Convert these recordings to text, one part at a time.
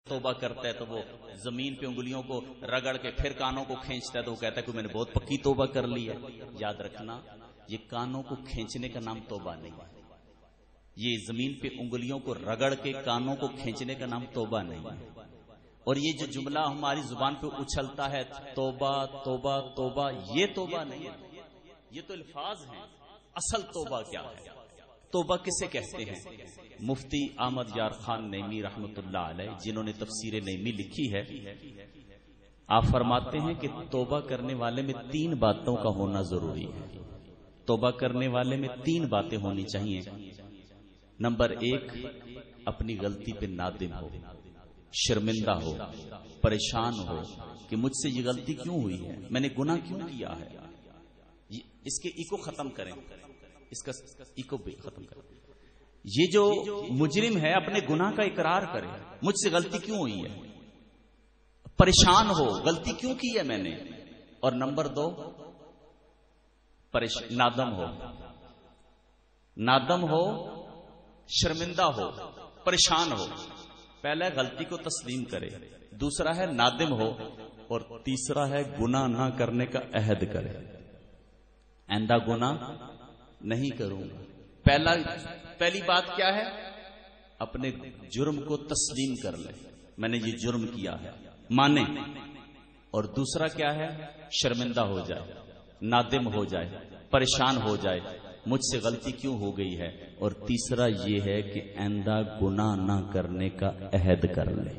توبہ کرتا ہے تو وہ زمین پہ انگلیوں کو رگڑ کے پھر کانوں کو کھینچتا ہے تو وہ کہتا ہے کہ میں نے بہت پکی توبہ کر لی ہے. یاد رکھنا یہ کانوں کو کھینچنے کا نام توبہ نہیں ہے. یہ زمین پہ انگلیوں کو رگڑ کے کانوں کو کھینچنے کا نام توبہ نہیں ہے. اور یہ جو جملہ ہماری زبان پہ اچھلتا ہے توبہ توبہ توبہ، یہ توبہ نہیں ہے، یہ تو الفاظ ہیں. اصل توبہ کیا ہے؟ توبہ کسے کہتے ہیں؟ مفتی احمد یار خان نعیمی رحمت اللہ علیہ جنہوں نے تفسیر نعیمی لکھی ہے، آپ فرماتے ہیں کہ توبہ کرنے والے میں 3 باتوں کا ہونا ضروری ہے. توبہ کرنے والے میں 3 باتیں ہونی چاہیے. نمبر 1، اپنی غلطی پہ نادم ہو، شرمندہ ہو، پریشان ہو کہ مجھ سے یہ غلطی کیوں ہوئی ہے، میں نے گناہ کیوں کیا ہے. اس کے ایکو ختم کریں، اس کا ایکو بھی ختم کریں. یہ جو مجرم ہے اپنے گناہ کا اقرار کرے، مجھ سے غلطی کیوں ہوئی ہے، پریشان ہو غلطی کیوں کی ہے میں نے. اور نمبر 2، نادم ہو، نادم ہو، شرمندہ ہو، پریشان ہو. پہلا ہے غلطی کو تسلیم کرے، دوسرا ہے نادم ہو، اور تیسرا ہے گناہ نہ کرنے کا عہد کرے. آئندہ گناہ نہیں کروں گا. پہلی بات کیا ہے؟ اپنے جرم کو تسلیم کر لے، میں نے یہ جرم کیا ہے، مانے. اور دوسرا کیا ہے؟ شرمندہ ہو جائے، نادم ہو جائے، پریشان ہو جائے مجھ سے غلطی کیوں ہو گئی ہے. اور تیسرا یہ ہے کہ آئندہ گناہ نہ کرنے کا عہد کر لے.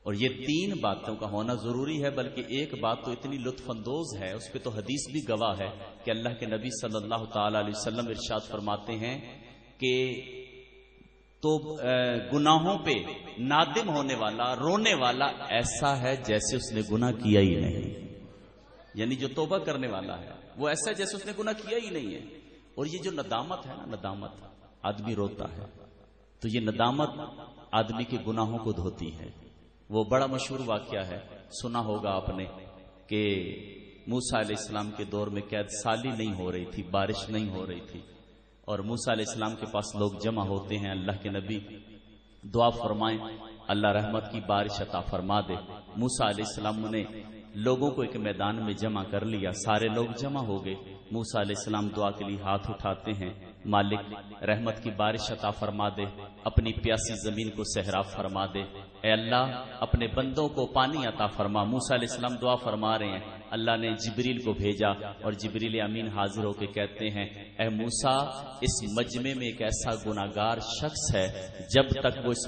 اور یہ 3 باتوں کا ہونا ضروری ہے. بلکہ ایک بات تو اتنی لطف اندوز ہے، اس پہ تو حدیث بھی گواہ ہے کہ اللہ کے نبی صلی اللہ تعالی علیہ وسلم ارشاد فرماتے ہیں کہ تو گناہوں پہ نادم ہونے والا، رونے والا ایسا ہے جیسے اس نے گناہ کیا ہی نہیں. یعنی جو توبہ کرنے والا ہے وہ ایسا ہے جیسے اس نے گناہ کیا ہی نہیں ہے. اور یہ جو ندامت ہے نا، ندامت آدمی روتا ہے تو یہ ندامت آدمی کے گناہوں کو دھوتی ہے. وہ بڑا مشہور واقعہ ہے، سنا ہوگا آپ نے، کہ موسیٰ علیہ السلام کے دور میں قید سالی نہیں ہو رہی تھی، بارش نہیں ہو رہی تھی، اور موسیٰ علیہ السلام کے پاس لوگ جمع ہوتے ہیں. اللہ کے نبی دعا فرمائیں اللہ رحمت کی بارش عطا فرما دے. موسیٰ علیہ السلام نے لوگوں کو ایک میدان میں جمع کر لیا، سارے لوگ جمع ہو گئے. موسیٰ علیہ السلام دعا کے لیے ہاتھ اٹھاتے ہیں، مالک رحمت کی بارش عطا فرما دے، اپنی پیاسی زمین کو سیراب فرما دے. اے اللہ اپنے بندوں کو پانی عطا فرما. موسیٰ علیہ السلام دعا فرما رہے ہیں، اللہ نے جبریل کو بھیجا اور جبریل امین حاضر ہو کے کہتے ہیں اے موسیٰ اس مجمع میں ایک ایسا گناہگار شخص ہے، جب تک وہ اس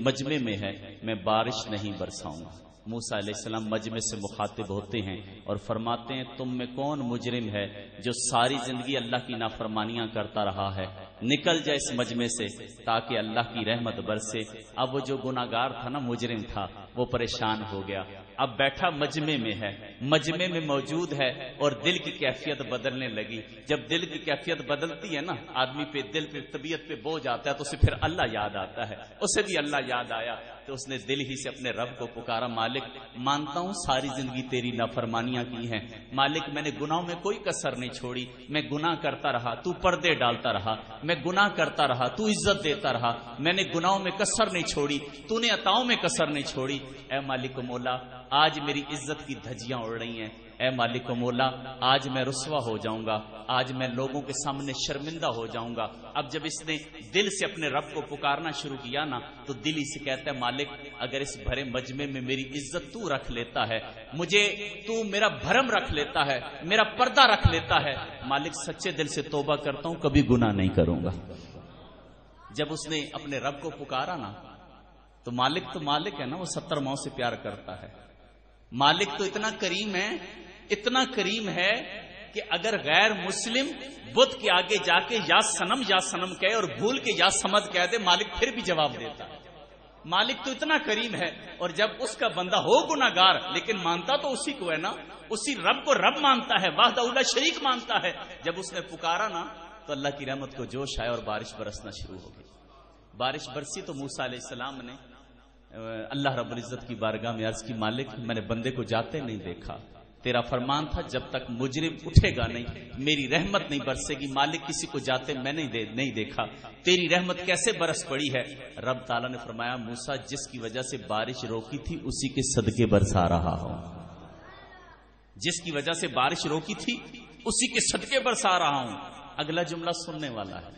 مجمع میں ہے میں بارش نہیں برساؤں گا. موسیٰ علیہ السلام مجمع سے مخاطب ہوتے ہیں اور فرماتے ہیں تم میں کون مجرم ہے جو ساری زندگی اللہ کی نافرمانیاں کرتا رہا ہے، نکل جائے اس مجمع سے تاکہ اللہ کی رحمت برسے. اب وہ جو گناہگار تھا نا، مجرم تھا، وہ پریشان ہو گیا. اب بیٹھا مجمع میں ہے، مجمع میں موجود ہے اور دل کی کیفیت بدلنے لگی. جب دل کی کیفیت بدلتی ہے نا، آدمی پہ دل پہ طبیعت پہ بوجھ آتا ہے تو اسے پھر اللہ یاد آتا ہے. اسے بھی اللہ یاد آیا تو اس نے دل ہی سے اپنے رب کو پکارا، مالک مانتا ہوں ساری زندگی تیری نافرمانیاں کی ہیں، مالک میں نے گناہوں میں کوئی کسر نہیں چھوڑی، میں گناہ کرتا رہا، تو پردے ڈالتا رہا، میں گناہ کرتا رہا، تو عزت دیتا رہا، میں نے گناہوں میں کسر نہیں چھوڑی، تو نے عطاؤں میں کسر نہیں چھوڑی. اے مالک و مولا آج میری عزت کی دھجیاں اڑ رہی ہیں. اے مالک و مولا آج میں رسوا ہو جاؤں گا، آج میں لوگوں کے سامنے شرمندہ ہو جاؤں گا. اب جب اس نے دل سے اپنے رب کو پکارنا شروع کیا نا، تو دل ہی سے کہتا ہے مالک اگر اس بھرے مجمع میں میری عزت تو رکھ لیتا ہے، مجھے تو میرا بھرم رکھ لیتا ہے، میرا پردہ رکھ لیتا ہے، مالک سچے دل سے توبہ کرتا ہوں کبھی گناہ نہیں کروں گا. جب اس نے اپنے رب کو پکارا نا تو مالک ہے نا، وہ 70 ماؤں سے پیار کرتا ہے. مالک تو اتنا کریم ہے، اتنا کریم ہے کہ اگر غیر مسلم بت کے آگے جا کے یا سنم کہے اور بھول کے یا سمد کہہ دے، مالک پھر بھی جواب دیتا ہے. مالک تو اتنا کریم ہے. اور جب اس کا بندہ ہو گناہگار لیکن مانتا تو اسی کو ہے نا، اسی رب کو رب مانتا ہے، وحدہ لا شریک مانتا ہے. جب اس نے پکارا نا تو اللہ کی رحمت کو جوش آیا اور بارش برسنا شروع ہو گئی. بارش برسی تو موسیٰ علیہ السلام نے اللہ رب العزت کی بارگاہ میں عرض کی، مالک میں نے بندے کو جاتے نہیں دیکھا، تیرا فرمان تھا جب تک مجرم اٹھے گا نہیں میری رحمت نہیں برسے گی. مالک کسی کو جاتے میں نہیں دیکھا, تیری رحمت کیسے برس پڑی ہے؟ رب تعالیٰ نے فرمایا موسیٰ جس کی وجہ سے بارش روکی تھی اسی کے صدقے برسا رہا ہوں. جس کی وجہ سے بارش روکی تھی اسی کے صدقے برسا رہا ہوں. اگلا جملہ سننے والا ہے.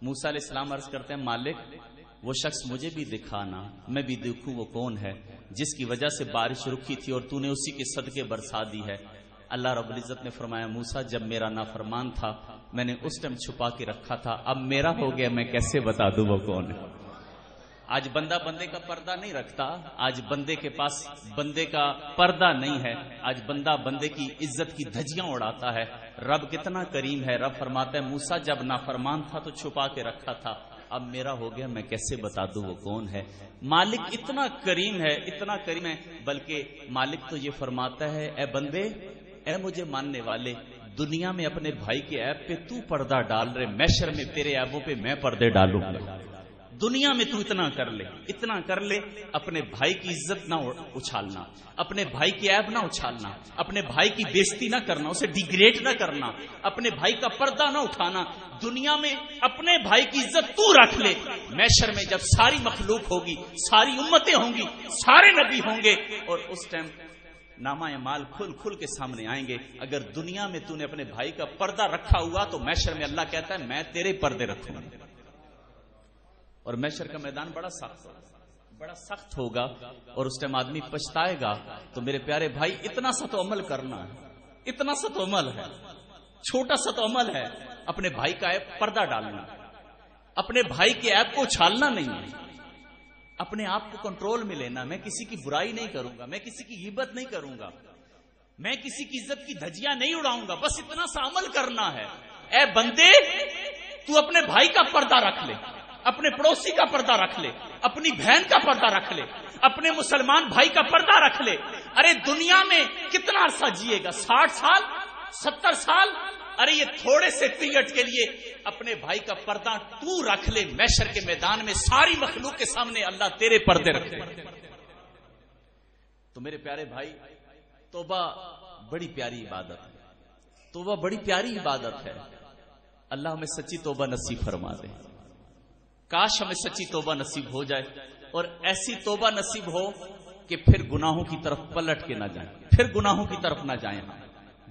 موسیٰ علیہ السلام عرض کرتے ہیں مالک وہ شخص مجھے بھی دکھانا, میں بھی دیکھوں وہ کون ہے جس کی وجہ سے بارش رکی تھی اور تو نے اسی کے صدقے برسا دی ہے. اللہ رب العزت نے فرمایا موسیٰ جب میرا نافرمان تھا میں نے اس ٹائم چھپا کے رکھا تھا, اب میرا ہو گیا میں کیسے بتا دوں وہ کون ہے. آج بندہ بندے کا پردہ نہیں رکھتا, آج بندے کے پاس بندے کا پردہ نہیں ہے, آج بندہ بندے کی عزت کی دھجیاں اڑاتا ہے. رب کتنا کریم ہے, رب فرماتا ہے موسیٰ جب نافرمان تھا تو چھپا کے رکھا تھا, اب میرا ہو گیا میں کیسے بتا دوں وہ کون ہے. مالک اتنا کریم ہے, اتنا کریم ہے, بلکہ مالک تو یہ فرماتا ہے اے بندے, اے مجھے ماننے والے, دنیا میں اپنے بھائی کے عیب پہ تو پردہ ڈال رہے, محشر میں تیرے عیبوں پہ میں پردے ڈالوں گا. دنیا میں تو اتنا کر لے, اپنے بھائی کی عزت نہ اچھالنا, اپنے بھائی کی عیب نہ اچھالنا, اپنے بھائی کی بےزتی نہ کرنا, اسے ڈیگریڈ نہ کرنا, اپنے بھائی کا پردہ نہ اٹھانا. دنیا میں اپنے بھائی کی عزت تو رکھ لے, محشر میں جب ساری مخلوق ہوگی, ساری امتیں ہوں گی, سارے نبی ہوں گے, اور اس ٹائم نامہ اعمال کھل کے سامنے آئیں گے. اگر دنیا میں تو نے اپنے بھائی کا پردہ رکھا ہوا تو محشر میں اللہ کہتا ہے میں تیرے پردے رکھوں گا. اور محشر کا میدان بڑا سخت ہوگا اور اس ٹائم آدمی پچھتائے گا. تو میرے پیارے بھائی اتنا سا تو عمل کرنا ہے, اتنا سا تو عمل ہے, چھوٹا سا تو عمل ہے. اپنے بھائی کا عیب پردہ ڈالنا, اپنے بھائی کے عیب کو اچھالنا نہیں ہے, اپنے آپ کو کنٹرول میں لینا. میں کسی کی برائی نہیں کروں گا, میں کسی کی غیبت نہیں کروں گا, میں کسی کی عزت کی دھجیاں نہیں اڑاؤں گا, بس اتنا سا عمل کرنا ہے. اے بندے تو اپنے بھائی کا پردہ رکھ لے, اپنے پڑوسی کا پردہ رکھ لے, اپنی بہن کا پردہ رکھ لے, اپنے مسلمان بھائی کا پردہ رکھ لے. ارے دنیا میں کتنا عرصہ جیے گا, 60 سال 70 سال, ارے یہ تھوڑے سے پیریڈ کے لیے اپنے بھائی کا پردہ تو رکھ لے, محشر کے میدان میں ساری مخلوق کے سامنے اللہ تیرے پردے رکھے. تو میرے پیارے بھائی توبہ بڑی پیاری عبادت ہے, توبہ بڑی پیاری عبادت ہے. اللہ ہمیں سچی توبہ نصیب فرما دے. کاش ہمیں سچی توبہ نصیب ہو جائے اور ایسی توبہ نصیب ہو کہ پھر گناہوں کی طرف پلٹ کے نہ جائیں, پھر گناہوں کی طرف نہ جائیں.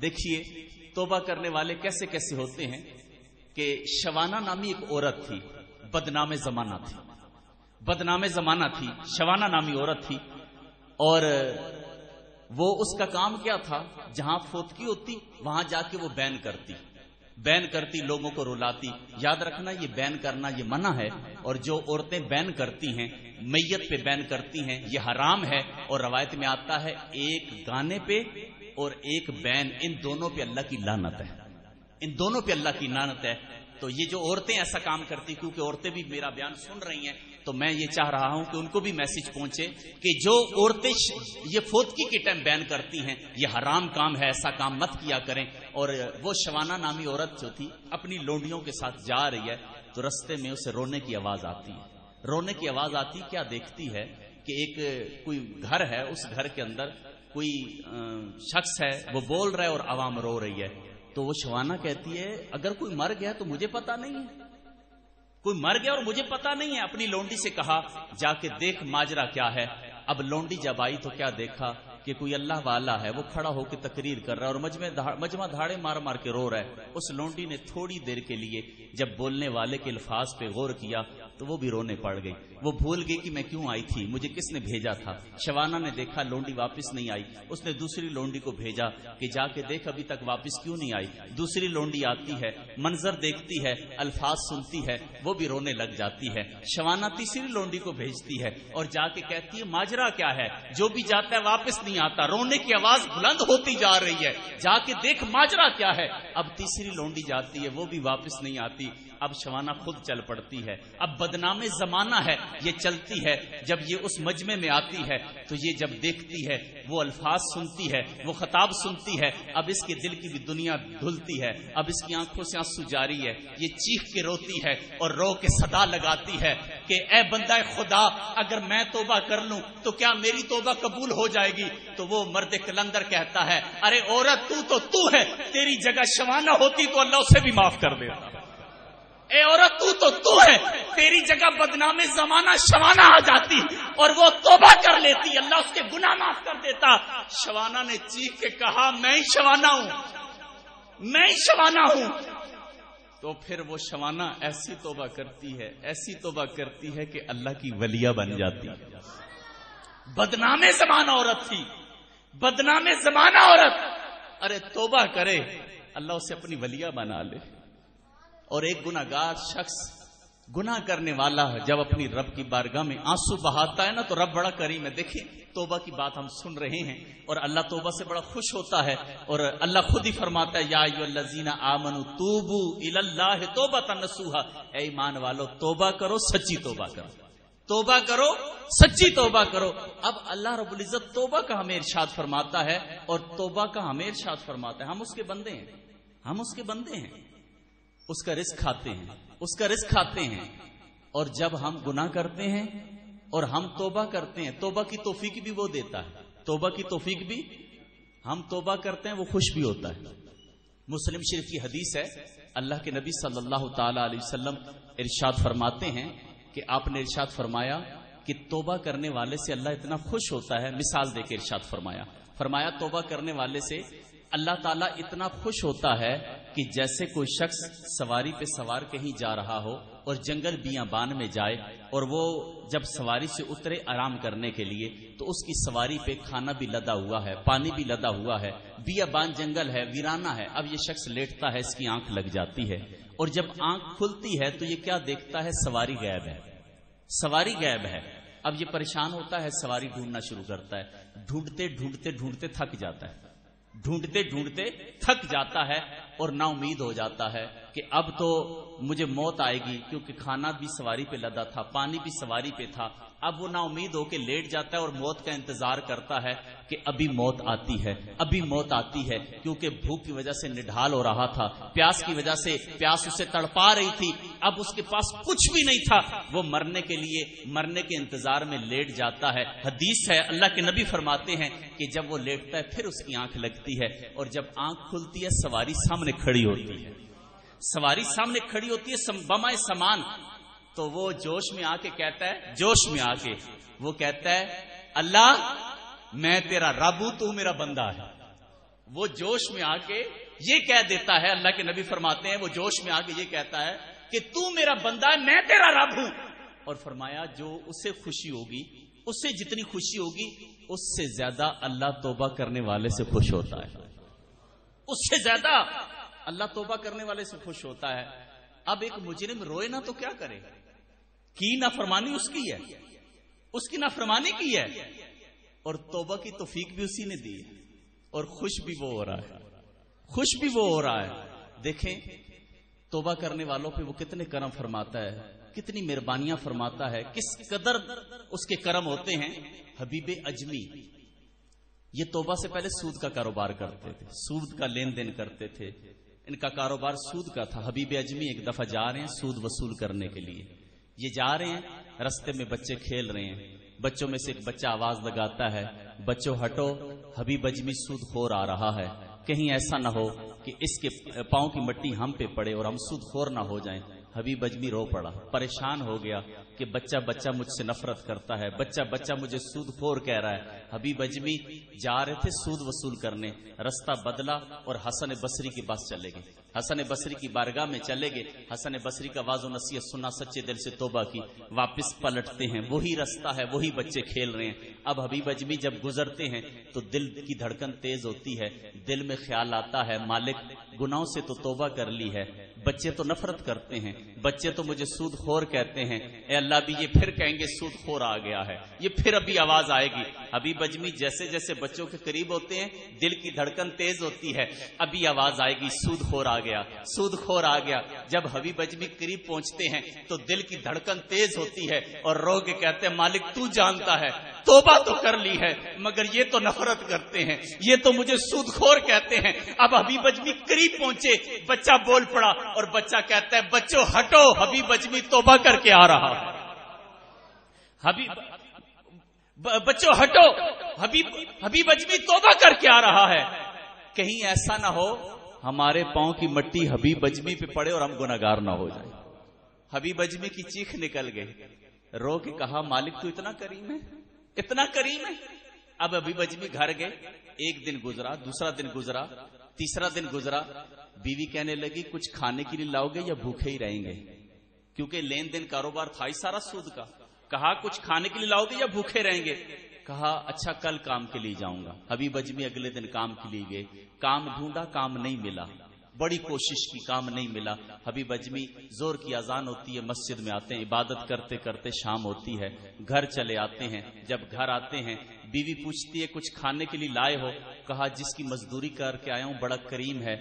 دیکھیے توبہ کرنے والے کیسے کیسے ہوتے ہیں کہ شوانہ نامی ایک عورت تھی, بدنام زمانہ تھی, شوانہ نامی عورت تھی, اور وہ اس کا کام کیا تھا, جہاں فوتکی ہوتی وہاں جا کے وہ بین کرتی, لوگوں کو رلاتی. یاد رکھنا یہ بین کرنا یہ منع ہے, اور جو عورتیں بین کرتی ہیں, میت پہ بین کرتی ہیں, یہ حرام ہے. اور روایت میں آتا ہے ایک گانے پہ اور ایک بین, ان دونوں پہ اللہ کی لعنت ہے, ان دونوں پہ اللہ کی لعنت ہے. تو یہ جو عورتیں ایسا کام کرتی, کیونکہ عورتیں بھی میرا بیان سن رہی ہیں, تو میں یہ چاہ رہا ہوں کہ ان کو بھی میسج پہنچے کہ جو عورتیں یہ فوتکی کے ٹائم بیان کرتی ہیں یہ حرام کام ہے, ایسا کام مت کیا کریں. اور وہ شوانہ نامی عورت جو تھی اپنی لونڈیوں کے ساتھ جا رہی ہے, تو رستے میں اسے رونے کی آواز آتی. کیا دیکھتی ہے کہ ایک کوئی گھر ہے, اس گھر کے اندر کوئی شخص ہے, وہ بول رہا ہے اور عوام رو رہی ہے. تو وہ شوانہ کہتی ہے اگر کوئی مر گیا تو مجھے پتا نہیں ہے, کوئی مر گیا اور مجھے پتا نہیں ہے. اپنی لونڈی سے کہا جا کے دیکھ ماجرا کیا ہے. اب لونڈی جب آئی تو کیا دیکھا کہ کوئی اللہ والا ہے, وہ کھڑا ہو کے تقریر کر رہا ہے اور مجمع دھاڑے مار کے رو رہا ہے. اس لونڈی نے تھوڑی دیر کے لیے جب بولنے والے کے الفاظ پہ غور کیا تو وہ بھی رونے پڑ گئی. وہ بھول گئی کہ میں کیوں آئی تھی, مجھے کس نے بھیجا تھا. شوانہ نے دیکھا لونڈی واپس نہیں آئی, اس نے دوسری لونڈی کو بھیجا کہ جا کے دیکھ ابھی تک واپس کیوں نہیں آئی. دوسری لونڈی آتی ہے, منظر دیکھتی ہے, الفاظ سنتی ہے, وہ بھی رونے لگ جاتی ہے. شوانہ تیسری لونڈی کو بھیجتی ہے اور جا کے کہتی ہے ماجرا کیا ہے, جو بھی جاتا ہے واپس نہیں آتا, رونے کی آواز بلند ہوتی جا رہی ہے, جا کے دیکھ ماجرا کیا ہے. اب تیسری لونڈی جاتی ہے, وہ بھی واپس نہیں آتی. اب شوانہ خود چل پڑتی ہے. اب بدنام زمانہ ہے یہ چلتی ہے. جب یہ اس مجمع میں آتی ہے تو یہ جب دیکھتی ہے وہ الفاظ سنتی ہے, وہ خطاب سنتی ہے, اب اس کے دل کی بھی دنیا دھلتی ہے. اب اس کی آنکھوں سے آنسو جاری ہے. یہ چیخ کے روتی ہے اور رو کے صدا لگاتی ہے کہ اے بندہ خدا, اگر میں توبہ کر لوں تو کیا میری توبہ قبول ہو جائے گی؟ تو وہ مرد کلندر کہتا ہے ارے عورت تو ہے, تیری جگہ شوانہ ہوتی تو اللہ اسے بھی معاف کر دیتا. اے عورت تو ہے, تیری جگہ بدنام زمانہ شوانہ آ جاتی اور وہ توبہ کر لیتی, اللہ اس کے گناہ معاف کر دیتا. شوانہ نے چیخ کے کہا میں ہی شوانہ ہوں, میں ہی شوانہ ہوں. تو پھر وہ شوانہ ایسی توبہ کرتی ہے, ایسی توبہ کرتی ہے کہ اللہ کی ولیہ بن جاتی. بدنام زمانہ عورت تھی, بدنام زمانہ عورت, ارے توبہ کرے اللہ اسے اپنی ولیہ بنا لے. اور ایک گناہگار شخص, گناہ کرنے والا جب اپنی رب کی بارگاہ میں آنسو بہاتا ہے نا تو رب بڑا کریم ہے. دیکھیں توبہ کی بات ہم سن رہے ہیں اور اللہ توبہ سے بڑا خوش ہوتا ہے, اور اللہ خود ہی فرماتا ہے یا ایھا الذین آمنوا توبوا الی اللہ توبۃ نصوحا, اے ایمان والو توبہ کرو, سچی توبہ کرو, توبہ کرو, سچی توبہ کرو. اب اللہ رب العزت توبہ کا ہمیں ارشاد فرماتا ہے اور توبہ کا ہمیں ارشاد فرماتا ہے. ہم اس کے بندے ہیں, ہم اس کے بندے ہیں, اس کا رزق کھاتے ہیں, اس کا رزق کھاتے ہیں. اور جب ہم گناہ کرتے ہیں اور ہم توبہ کرتے ہیں, توبہ کی توفیق بھی وہ دیتا ہے, توبہ کی توفیق بھی, ہم توبہ کرتے ہیں وہ خوش بھی ہوتا ہے. مسلم شریف کی حدیث ہے, اللہ کے نبی صلی اللہ تعالی علیہ وسلم ارشاد فرماتے ہیں کہ آپ نے ارشاد فرمایا کہ توبہ کرنے والے سے اللہ اتنا خوش ہوتا ہے. مثال دے کے ارشاد فرمایا توبہ کرنے والے سے اللہ تعالیٰ اتنا خوش ہوتا ہے کہ جیسے کوئی شخص سواری پہ سوار کہیں جا رہا ہو اور جنگل بیابان میں جائے, اور وہ جب سواری سے اترے آرام کرنے کے لیے تو اس کی سواری پہ کھانا بھی لدا ہوا ہے, پانی بھی لدا ہوا ہے, بیابان جنگل ہے, ویرانہ ہے. اب یہ شخص لیٹتا ہے, اس کی آنکھ لگ جاتی ہے, اور جب آنکھ کھلتی ہے تو یہ کیا دیکھتا ہے؟ سواری غائب ہے, سواری غائب ہے. اب یہ پریشان ہوتا ہے, سواری ڈھونڈنا شروع کرتا ہے, ڈھونڈتے ڈھونڈتے ڈھونڈتے تھک جاتا ہے, ڈھونڈتے ڈھونڈتے تھک جاتا ہے اور نا امید ہو جاتا ہے کہ اب تو مجھے موت آئے گی, کیونکہ کھانا بھی سواری پہ لدا تھا, پانی بھی سواری پہ تھا. اب وہ نا امید ہو کے لیٹ جاتا ہے اور موت کا انتظار کرتا ہے کہ ابھی موت آتی ہے, ابھی موت آتی ہے, کیونکہ بھوک کی وجہ سے نڈھال ہو رہا تھا, پیاس کی وجہ سے پیاس اسے تڑپا رہی تھی. اب اس کے پاس کچھ بھی نہیں تھا, وہ مرنے کے لیے, مرنے کے انتظار میں لیٹ جاتا ہے. حدیث ہے, اللہ کے نبی فرماتے ہیں کہ جب وہ لیٹتا ہے پھر اس کی آنکھ لگتی ہے, اور جب آنکھ کھلتی ہے سواری سامنے کھڑی ہوتی ہے, سواری سامنے کھڑی ہوتی ہے بمائے سامان. تو وہ جوش میں آ کے کہتا ہے, جوش میں آ کے وہ کہتا ہے اللہ میں تیرا رب ہوں, تو میرا بندہ ہے. وہ جوش میں آ کے یہ کہہ دیتا ہے, اللہ کے نبی فرماتے ہیں وہ جوش میں آ کے یہ کہتا ہے کہ تو میرا بندہ ہے, میں تیرا رب ہوں. اور فرمایا جو اسے خوشی ہوگی, اس سے جتنی خوشی ہوگی اس سے زیادہ اللہ توبہ کرنے والے سے خوش ہوتا ہے, اس سے زیادہ اللہ توبہ کرنے والے سے خوش ہوتا ہے. اب ایک مجرم روئے نا تو کیا کرے, کی نافرمانی اس کی ہے, اس کی نافرمانی کی ہے, اور توبہ کی توفیق بھی اسی نے دی ہے, اور خوش بھی وہ ہو رہا ہے, خوش بھی وہ ہو رہا ہے. دیکھیں توبہ کرنے والوں پہ وہ کتنے کرم فرماتا ہے, کتنی مہربانیاں فرماتا ہے, کس قدر اس کے کرم ہوتے ہیں. حبیب اجمی یہ توبہ سے پہلے سود کا کاروبار کرتے تھے, سود کا لین دین کرتے تھے, ان کا کاروبار سود کا تھا. حبیب اجمی ایک دفعہ جا رہے ہیں سود وصول کرنے کے لیے, یہ جا رہے ہیں, رستے میں بچے کھیل رہے ہیں, بچوں میں سے ایک بچہ آواز لگاتا ہے بچوں ہٹو, حبیب اجمی سود خور آ رہا ہے, کہیں ایسا نہ ہو کہ اس کے پاؤں کی مٹی ہم پہ پڑے اور ہم سود خور نہ ہو جائیں. حبیب اجمی رو پڑا, پریشان ہو گیا کہ بچہ مجھ سے نفرت کرتا ہے, بچہ مجھے سود خور کہہ رہا ہے. حبیب اجمی جا رہے تھے سود وصول کرنے, رستہ بدلا اور حسن بصری کے پاس چلے گئے, حسن بصری کی بارگاہ میں چلے گئے. حسن بصری کا واعظ و نصیحت سنا, سچے دل سے توبہ کی, واپس پلٹتے ہیں, وہی رستہ ہے, وہی بچے کھیل رہے ہیں. اب حبیب اجمی جب گزرتے ہیں تو دل کی دھڑکن تیز ہوتی ہے, دل میں خیال آتا ہے مالک گناہوں سے تو توبہ کر لی ہے, بچے تو نفرت کرتے ہیں، بچے تو مجھے سود خور کہتے ہیں، اے اللہ بھی یہ پھر کہیں گے سود خور آ گیا ہے، یہ پھر ابھی آواز آئے گی۔ حبیب اجمی جیسے جیسے بچوں کے قریب ہوتے ہیں دل کی دھڑکن تیز ہوتی ہے، ابھی آواز آئے گی سود خور آ گیا، سود خور آ گیا۔ جب حبیب اجمی قریب پہنچتے ہیں تو دل کی دھڑکن تیز ہوتی ہے اور رو کے کہتے ہیں مالک تو جانتا ہے، توبہ تو کر لی ہے مگر یہ تو نفرت کرتے ہیں، یہ تو مجھے سود خور کہتے ہیں۔ اب حبیب اجمی قریب پہنچے، بچہ بول پڑا اور بچہ کہتا ہے بچوں ہٹو، حبیب اجمی توبہ کر کے آ رہا ہے۔ بچوں ہٹو، حبیب اجمی توبہ کر کے آ رہا ہے۔ کہیں ایسا نہ ہو ہمارے پاؤں کی مٹی حبیب اجمی پہ پڑے اور ہم گناہگار نہ ہو جائیں۔ حبیب اجمی کی چیخ نکل گئی، رو کے کہا مالک تو اتنا کریم ہے، اتنا کریم ہے۔ اب حبیب اجمی گھر گئے، ایک دن گزرا، دوسرا دن گزرا، تیسرا دن گزرا، بیوی کہنے لگی کچھ کھانے کے لیے لاؤ گے یا بھوکے ہی رہیں گے، کیونکہ لین دین کاروبار تھا ہی سارا سود کا۔ کہا کچھ کھانے کے لیے لاؤ گے یا بھوکے رہیں گے؟ کہا اچھا کل کام کے لیے جاؤں گا۔ حبیب اجمی اگلے دن کام کے لیے گئے، کام ڈھونڈا، کام نہیں ملا، بڑی کوشش کی، کام نہیں ملا۔ حبیب اجمی زور کی اذان ہوتی ہے، مسجد میں آتے ہیں، عبادت کرتے کرتے شام ہوتی ہے، گھر چلے آتے ہیں۔ جب گھر آتے ہیں بیوی پوچھتی ہے کچھ کھانے کے لیے لائے ہو؟ کہا جس کی مزدوری کر کے آیا ہوں بڑا کریم ہے،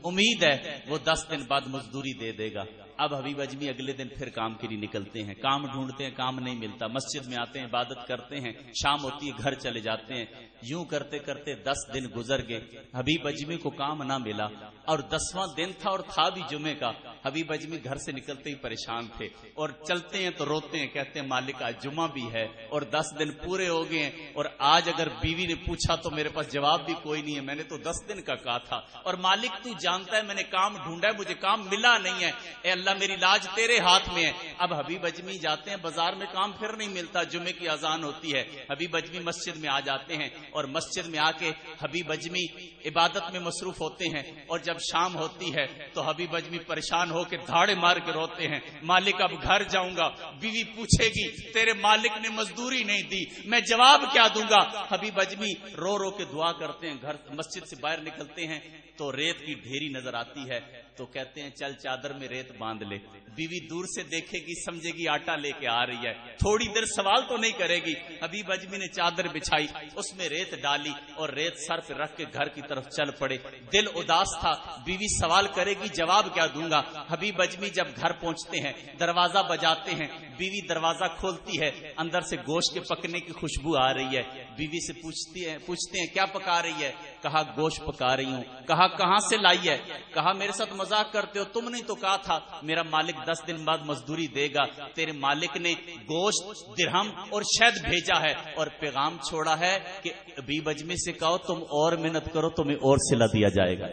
امید ہے وہ 10 دن بعد مزدوری دے دے گا۔ اب حبیب اجمی اگلے دن پھر کام کے لیے نکلتے ہیں، کام ڈھونڈتے ہیں، کام نہیں ملتا، مسجد میں آتے ہیں، عبادت کرتے ہیں، شام ہوتی ہے، گھر چلے جاتے ہیں۔ یوں کرتے کرتے 10 دن گزر گئے، حبیب اجمی کو کام نہ ملا، اور 10واں دن تھا اور تھا بھی جمعے کا۔ حبیب اجمی گھر سے نکلتے ہی پریشان تھے اور چلتے ہیں تو روتے ہیں، کہتے ہیں مالک آج جمعہ بھی ہے اور 10 دن پورے ہو گئے ہیں، اور آج اگر بیوی نے پوچھا تو میرے پاس جواب بھی کوئی نہیں ہے، میں نے تو 10 دن کا کہا تھا، اور مالک تو جانتا ہے میں نے کام ڈھونڈا ہے، مجھے کام ملا نہیں ہے، اے اللہ میری لاج تیرے ہاتھ میں ہے۔ اب حبیب اجمی جاتے ہیں بازار میں، کام پھر نہیں ملتا، جمعے کی اذان ہوتی ہے، حبیب اجمی مسجد میں آ جاتے ہیں، اور مسجد میں آ کے حبیب اجمی عبادت میں مصروف ہوتے ہیں، اور جب شام ہوتی ہے تو حبیب اجمی پریشان ہو کے دھاڑے مار کے روتے ہیں، مالک اب گھر جاؤں گا، بیوی پوچھے گی تیرے مالک نے مزدوری نہیں دی، میں جواب کیا دوں گا؟ حبیب اجمی رو رو کے دعا کرتے ہیں، گھر مسجد سے باہر نکلتے ہیں تو ریت کی ڈھیری نظر آتی ہے، تو کہتے ہیں چل چادر میں ریت باندھ لے۔ بیوی دور سے دیکھے گی، سمجھے گی آٹا لے کے آ رہی ہے، تھوڑی دیر سوال تو نہیں کرے گی۔ حبیب اجمی نے چادر بچھائی، اس میں ریت ڈالی اور ریت سر پہ رکھ کے گھر کی طرف چل پڑے۔ دل اداس تھا، بیوی سوال کرے گی جواب کیا دوں گا؟ حبیب اجمی جب گھر پہنچتے ہیں دروازہ بجاتے ہیں، بیوی دروازہ کھولتی ہے، اندر سے گوشت کے پکنے کی خوشبو آ رہی ہے۔ بیوی سے پوچھتے ہیں کیا پکا رہی ہے؟ کہا گوشت پکا رہی ہوں۔ کہا کہاں سے لائی ہے؟ کہا میرے ساتھ مذاق کرتے ہو، تم نے تو کہا تھا میرا مالک 10 دن بعد مزدوری دے گا، تیرے مالک نے گوشت، درہم اور شہد بھیجا ہے اور پیغام چھوڑا ہے کہ حبیب اجمی سے کہو تم اور محنت کرو، تمہیں اور صلہ دیا جائے گا۔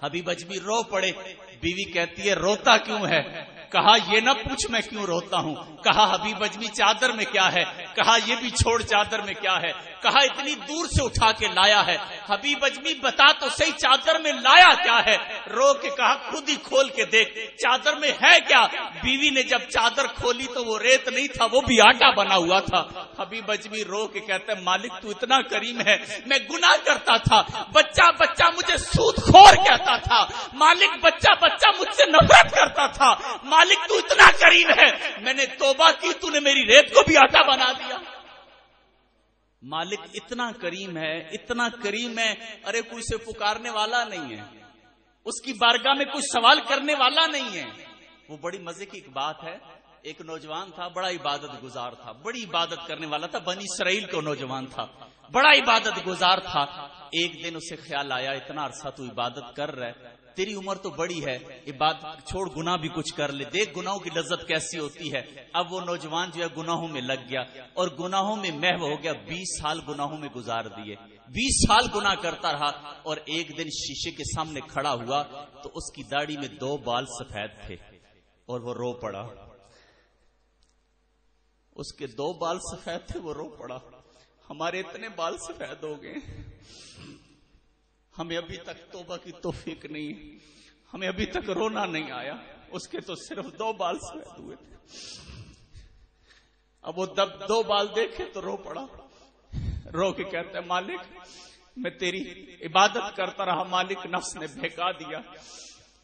حبیب اجمی رو پڑے، بیوی کہتی ہے روتا کیوں ہے؟ کہا یہ نہ پوچھ میں کیوں روتا ہوں۔ کہا حبیب اجمی چادر میں کیا ہے؟ کہا یہ بھی چھوڑ چادر میں کیا ہے؟ کہا اتنی دور سے اٹھا کے لایا ہے۔ حبیب اجمی بتا تو صحیح چادر میں لایا کیا ہے؟ رو کے کہا خود ہی کھول کے دیکھ چادر میں ہے کیا؟ بیوی نے جب چادر کھولی تو وہ ریت نہیں تھا، وہ بھی آٹا بنا ہوا تھا۔ حبیب اجمی رو کے کہتے ہیں مالک تو اتنا کریم ہے، میں گناہ کرتا تھا، بچہ بچہ مجھے سود خور کہتا تھا، مالک بچہ بچہ مجھ سے نفرت کرتا تھا، مالک تو اتنا کریم ہے، میں نے توبہ کی، تو نے میری ریت کو بھی آٹا بنا دیا۔ مالک اتنا کریم ہے، اتنا کریم ہے، ارے کوئی سے پکارنے والا نہیں ہے، اس کی بارگاہ میں کوئی سوال کرنے والا نہیں ہے۔ وہ بڑی مزے کی ایک بات ہے، ایک نوجوان تھا، بڑا عبادت گزار تھا، بڑی عبادت کرنے والا تھا، بنی اسرائیل کا نوجوان تھا، بڑا عبادت گزار تھا۔ ایک دن اسے خیال آیا اتنا عرصہ تو عبادت کر رہا ہے، تیری عمر تو بڑی ہے، عبادت چھوڑ گناہ بھی کچھ کر لے، دیکھ گناہوں کی لذت کیسی ہوتی ہے۔ اب وہ نوجوان جو ہے گناہوں میں لگ گیا اور گناہوں میں محو ہو گیا، 20 سال گناہوں میں گزار دیے، 20 سال گناہ کرتا رہا، اور ایک دن شیشے کے سامنے کھڑا ہوا تو اس کی داڑھی میں 2 بال سفید تھے اور وہ رو پڑا۔ اس کے 2 بال سفید تھے، وہ رو پڑا، ہمارے اتنے بال سفید ہو گئے، ہمیں ابھی تک توبہ کی توفیق نہیں ہے، ہمیں ابھی تک رونا نہیں آیا، اس کے تو صرف 2 بال سفید ہوئے تھے۔ اب وہ 2 بال دیکھے تو رو پڑا، رو کے کہتا ہے مالک میں تیری عبادت کرتا رہا، مالک نفس نے بہکا دیا،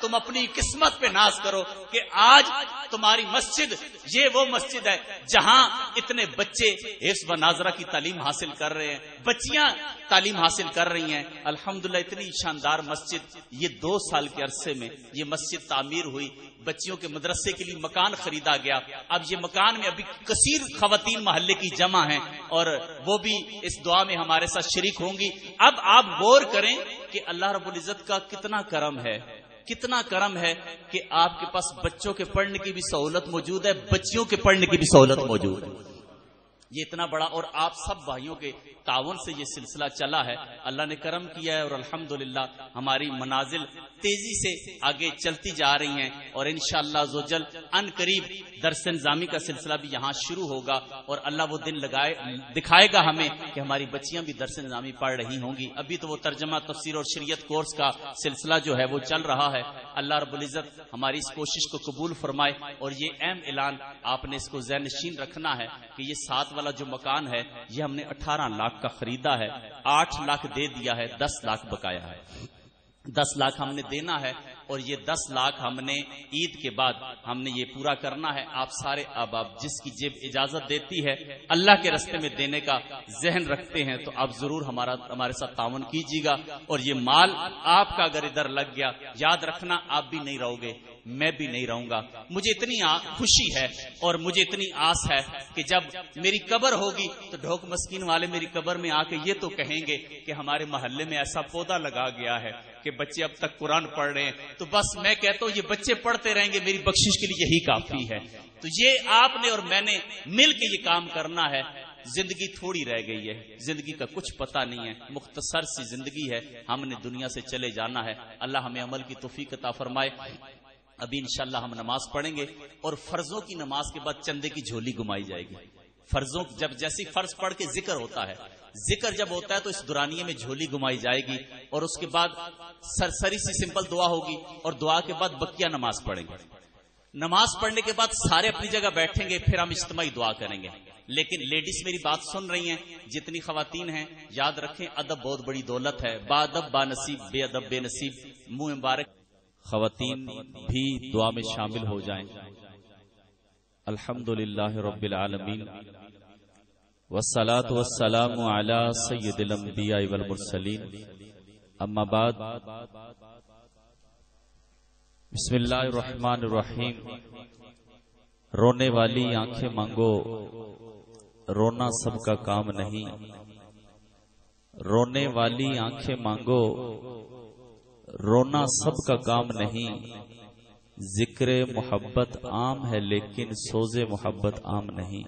تم اپنی قسمت پہ ناز کرو کہ آج تمہاری مسجد یہ وہ مسجد ہے جہاں اتنے بچے حفظ و ناظرہ کی تعلیم حاصل کر رہے ہیں، بچیاں تعلیم حاصل کر رہی ہیں۔ الحمدللہ اتنی شاندار مسجد، یہ 2 سال کے عرصے میں یہ مسجد تعمیر ہوئی، بچیوں کے مدرسے کے لیے مکان خریدا گیا۔ اب یہ مکان میں ابھی کثیر خواتین محلے کی جمع ہیں اور وہ بھی اس دعا میں ہمارے ساتھ شریک ہوں گی۔ اب آپ غور کریں کہ اللہ رب العزت کا کتنا کرم ہے، کتنا کرم ہے کہ آپ کے پاس بچوں کے پڑھنے کی بھی سہولت موجود ہے، بچیوں کے پڑھنے کی بھی سہولت موجود ہے۔ یہ اتنا بڑا، اور آپ سب بھائیوں کے تعاون سے یہ سلسلہ چلا ہے، اللہ نے کرم کیا ہے، اور الحمدللہ ہماری منازل تیزی سے آگے چلتی جا رہی ہیں، اور انشاءاللہ عزوجل ان قریب درس نظامی کا سلسلہ بھی یہاں شروع ہوگا، اور اللہ وہ دن دکھائے گا ہمیں کہ ہماری بچیاں بھی درس نظامی پڑھ رہی ہوں گی۔ ابھی تو وہ ترجمہ تفسیر اور شریعت کورس کا سلسلہ جو ہے وہ چل رہا ہے۔ اللہ رب العزت ہماری اس کوشش کو قبول فرمائے، اور یہ اہم اعلان آپ نے اس کو ذہن نشین رکھنا ہے کہ یہ 7 والا جو مکان ہے یہ ہم نے 18 لاکھ کا خریدا ہے، 8 لاکھ دے دیا ہے، 10 لاکھ بقایا ہے، 10 لاکھ ہم نے دینا ہے، اور یہ 10 لاکھ ہم نے عید کے بعد ہم نے یہ پورا کرنا ہے۔ آپ سارے اب جس کی جیب اجازت دیتی ہے اللہ کے راستے میں دینے کا ذہن رکھتے ہیں تو آپ ضرور ہمارے ساتھ تعاون کیجیے گا، اور یہ مال آپ کا اگر ادھر لگ گیا، یاد رکھنا آپ بھی نہیں رہو گے، میں بھی نہیں رہوں گا۔ مجھے اتنی خوشی ہے اور مجھے اتنی آس ہے کہ جب میری قبر ہوگی تو ڈھوک مسکین والے میری قبر میں آ کے یہ تو کہیں گے کہ ہمارے محلے میں ایسا پودا لگا گیا ہے کہ بچے اب تک قرآن پڑھ رہے ہیں، تو بس میں کہتا ہوں یہ بچے پڑھتے رہیں گے، میری بخشش کے لیے یہی کافی ہے۔ تو یہ آپ نے اور میں نے مل کے یہ کام کرنا ہے۔ زندگی تھوڑی رہ گئی ہے، زندگی کا کچھ پتہ نہیں ہے، مختصر سی زندگی ہے، ہم نے دنیا سے چلے جانا ہے۔ اللہ ہمیں عمل کی توفیق عطا فرمائے۔ ابھی انشاءاللہ ہم نماز پڑھیں گے، اور فرضوں کی نماز کے بعد چندے کی جھولی گمائی جائے گی۔ فرضوں جب جیسی فرض پڑھ کے ذکر ہوتا ہے، ذکر جب ہوتا ہے تو اس دورانیے میں جھولی گمائی جائے گی، اور اس کے بعد سرسری سی سمپل دعا ہوگی، اور دعا کے بعد بقیہ نماز پڑھیں گے۔ نماز پڑھنے کے بعد سارے اپنی جگہ بیٹھیں گے، پھر ہم اجتماعی دعا کریں گے۔ لیکن لیڈیز میری بات سن رہی ہیں، جتنی خواتین ہیں یاد رکھیں ادب بہت بڑی دولت ہے، با ادب با نصیب، بے ادب بے نصیب۔ منہ مبارک خواتین بھی دعا میں شامل ہو جائیں۔ الحمدللہ رب العالمین، والصلاة والسلام علی سید الانبیاء والمرسلین، اما بعد، بسم اللہ الرحمن الرحیم۔ رونے والی آنکھیں مانگو، رونا سب کا کام نہیں۔ رونے والی آنکھیں مانگو، رونا سب کا کام نہیں۔ ذکر محبت عام ہے لیکن سوز محبت عام نہیں۔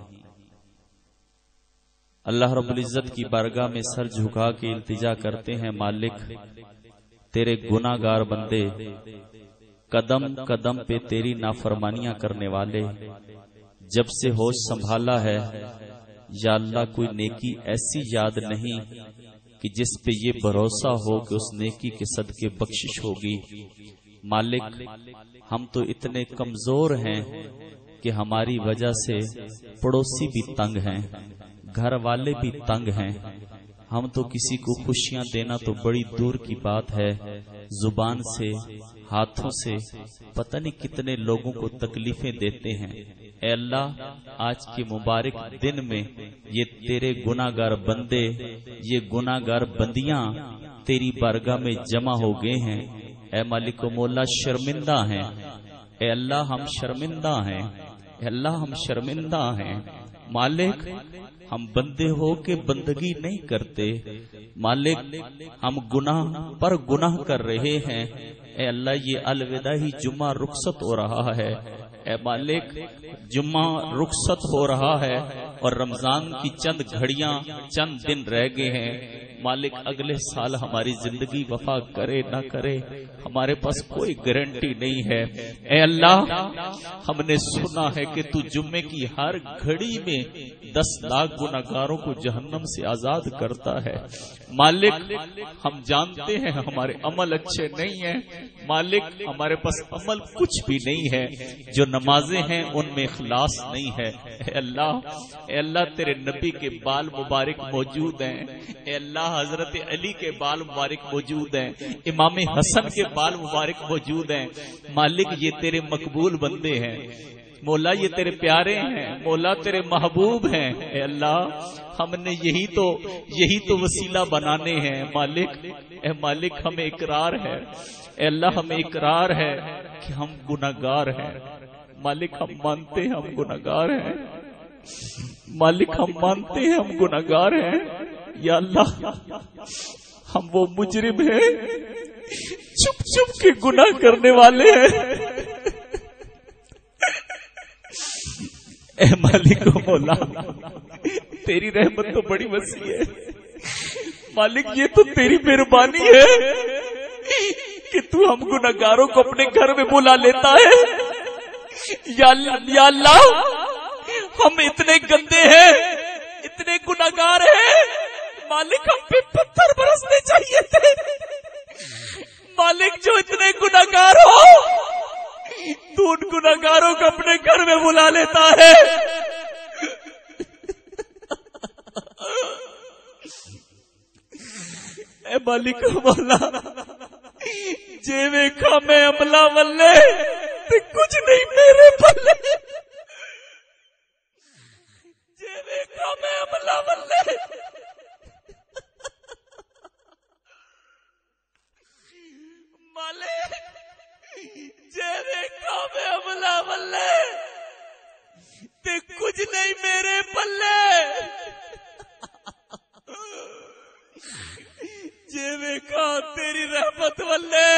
اللہ رب العزت کی بارگاہ میں سر جھکا کے التجا کرتے ہیں، مالک تیرے گناہ گار بندے، قدم قدم پہ تیری نافرمانیاں کرنے والے، جب سے ہوش سنبھالا ہے یا اللہ کوئی نیکی ایسی یاد نہیں کہ جس پہ یہ بھروسہ ہو کہ اس نیکی کے صدقے بخشش ہوگی۔ مالک ہم تو اتنے کمزور ہیں کہ ہماری وجہ سے پڑوسی بھی تنگ ہیں، گھر والے بھی تنگ ہیں۔ ہم تو کسی کو خوشیاں دینا تو بڑی دور کی بات ہے، زبان سے ہاتھوں سے پتہ نہیں کتنے لوگوں کو تکلیفیں دیتے ہیں۔ اے اللہ آج کے مبارک دن میں یہ تیرے گناہگار بندے، یہ گناہگار بندیاں تیری بارگاہ میں جمع ہو گئے ہیں۔ اے مالک و مولا شرمندہ ہیں، اے اللہ ہم شرمندہ ہیں، اے اللہ ہم شرمندہ ہیں۔ مالک ہم بندے ہو کے بندگی نہیں کرتے، مالک ہم گناہ پر گناہ کر رہے ہیں۔ اے اللہ یہ الوداعی جمعہ رخصت ہو رہا ہے، اے مالک جمعہ رخصت ہو رہا ہے اور رمضان کی چند گھڑیاں چند دن رہ گئے ہیں۔ مالک اگلے سال ہماری زندگی وفا کرے نہ کرے ہمارے پاس کوئی گارنٹی نہیں ہے۔ اے اللہ ہم نے سنا ہے کہ تو جمعے کی ہر گھڑی میں 10 لاکھ گناہگاروں کو جہنم سے آزاد کرتا ہے۔ مالک ہم جانتے ہیں ہمارے عمل اچھے نہیں ہیں، مالک ہمارے پاس عمل کچھ بھی نہیں ہے، جو نمازیں ہیں ان میں اخلاص نہیں ہے۔ اے اللہ اے اللہ تیرے نبی کے بال مبارک موجود ہیں، اے اللہ حضرت علی کے بال مبارک موجود ہیں، امام حسن کے بال مبارک موجود ہیں، مالک یہ تیرے مقبول بندے ہیں، مولا یہ تیرے پیارے ہیں، مولا تیرے محبوب ہیں، اے اللہ ہم نے یہی تو وسیلہ بنانے ہیں مالک، اے مالک ہمیں اقرار ہے، اے اللہ ہمیں اقرار ہے کہ ہم گناہگار ہیں، مالک ہم مانتے ہیں ہم گناہگار ہیں، مالک ہم مانتے ہیں ہم گناہگار ہیں، یا اللہ ہم وہ مجرم ہیں چپ چپ کے گناہ کرنے والے ہیں، اے مالک و مولا تیری رحمت تو بڑی وسیع ہے، مالک یہ تو تیری مہربانی ہے کہ تو ہم گناہگاروں کو اپنے گھر میں بلا لیتا ہے، یا اللہ ہم اتنے گندے ہیں، اتنے گناہگار ہیں، مالک ہم پہ پتھر برسنے چاہیے تھے، مالک جو اتنے گناہگار ہو تو ان گناہگاروں کو اپنے گھر میں بلا لیتا ہے، اے مالک مولا جے ویکھا میں عملہ ولے تے کچھ نہیں میرے پلے، جے ویکھا میں عملہ ولے مالک جے ویکھا میں عملہ ولے تے کچھ نہیں میرے پلے، جے ویکھا تیری رحمت ولے،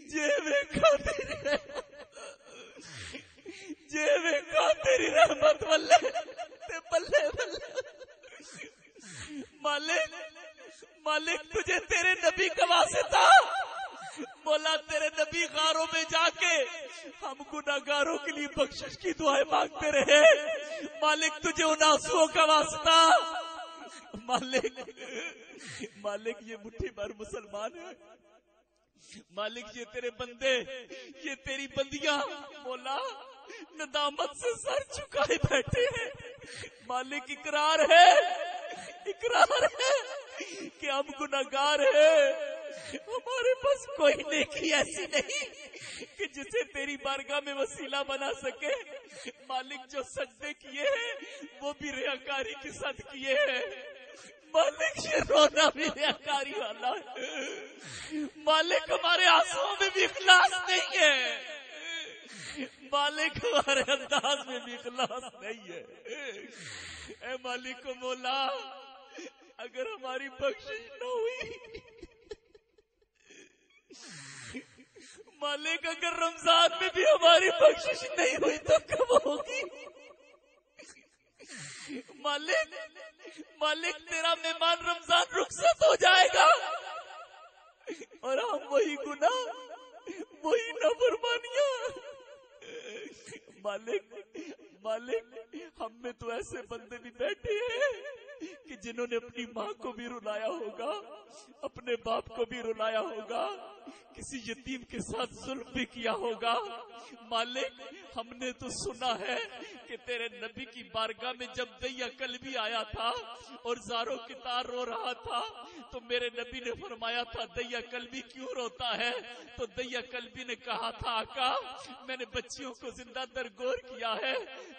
جے ویکھا تیری رحمت ولے تے بلے بلے، مالک تجھے تیرے نبی کا واسطہ، مولا تیرے نبی غاروں میں جا کے ہم گناہگاروں کے لیے بخشش کی دعائیں مانگتے رہے، مالک تجھے ان آنسوؤں کا واسطہ، مالک یہ مٹھی بھر مسلمان ہے، مالک یہ تیرے بندے، یہ تیری بندیاں مولا ندامت سے سر چکائے بیٹھے ہیں، مالک اقرار ہے کہ ہم گناہگار ہیں، ہمارے پاس کوئی نیکی ایسی نہیں کہ جسے تیری بارگاہ میں وسیلہ بنا سکے، مالک جو سجدے کیے ہیں وہ بھی ریاکاری کے ساتھ کیے ہیں، مالک یہ رونا بھی ریاکاری والا ہے، مالک ہمارے آنسوؤں میں بھی اخلاص نہیں ہے، مالک ہمارے انداز میں بھی اخلاص نہیں ہے، اے مالک و مولا اگر ہماری بخشش نہ ہوئی، مالک اگر رمضان میں بھی ہماری بخشش نہیں ہوئی تو کب ہوگی، مالک تیرا مہمان رمضان رخصت ہو جائے گا اور ہم وہی گناہ وہی نافرمانیاں، مالک ہم میں تو ایسے بندے بھی بیٹھے ہیں کہ جنہوں نے اپنی ماں کو بھی رلایا ہوگا، اپنے باپ کو بھی رلایا ہوگا، کسی یتیم کے ساتھ ظلم بھی کیا ہوگا، مالک ہم نے تو سنا ہے کہ تیرے نبی کی بارگاہ میں جب دیا کلبی آیا تھا اور زارو کتار رو رہا تھا تو میرے نبی نے فرمایا تھا دیا کلبی کیوں روتا ہے، تو دیا کلبی نے کہا تھا آقا میں نے بچیوں کو زندہ درگور کیا ہے،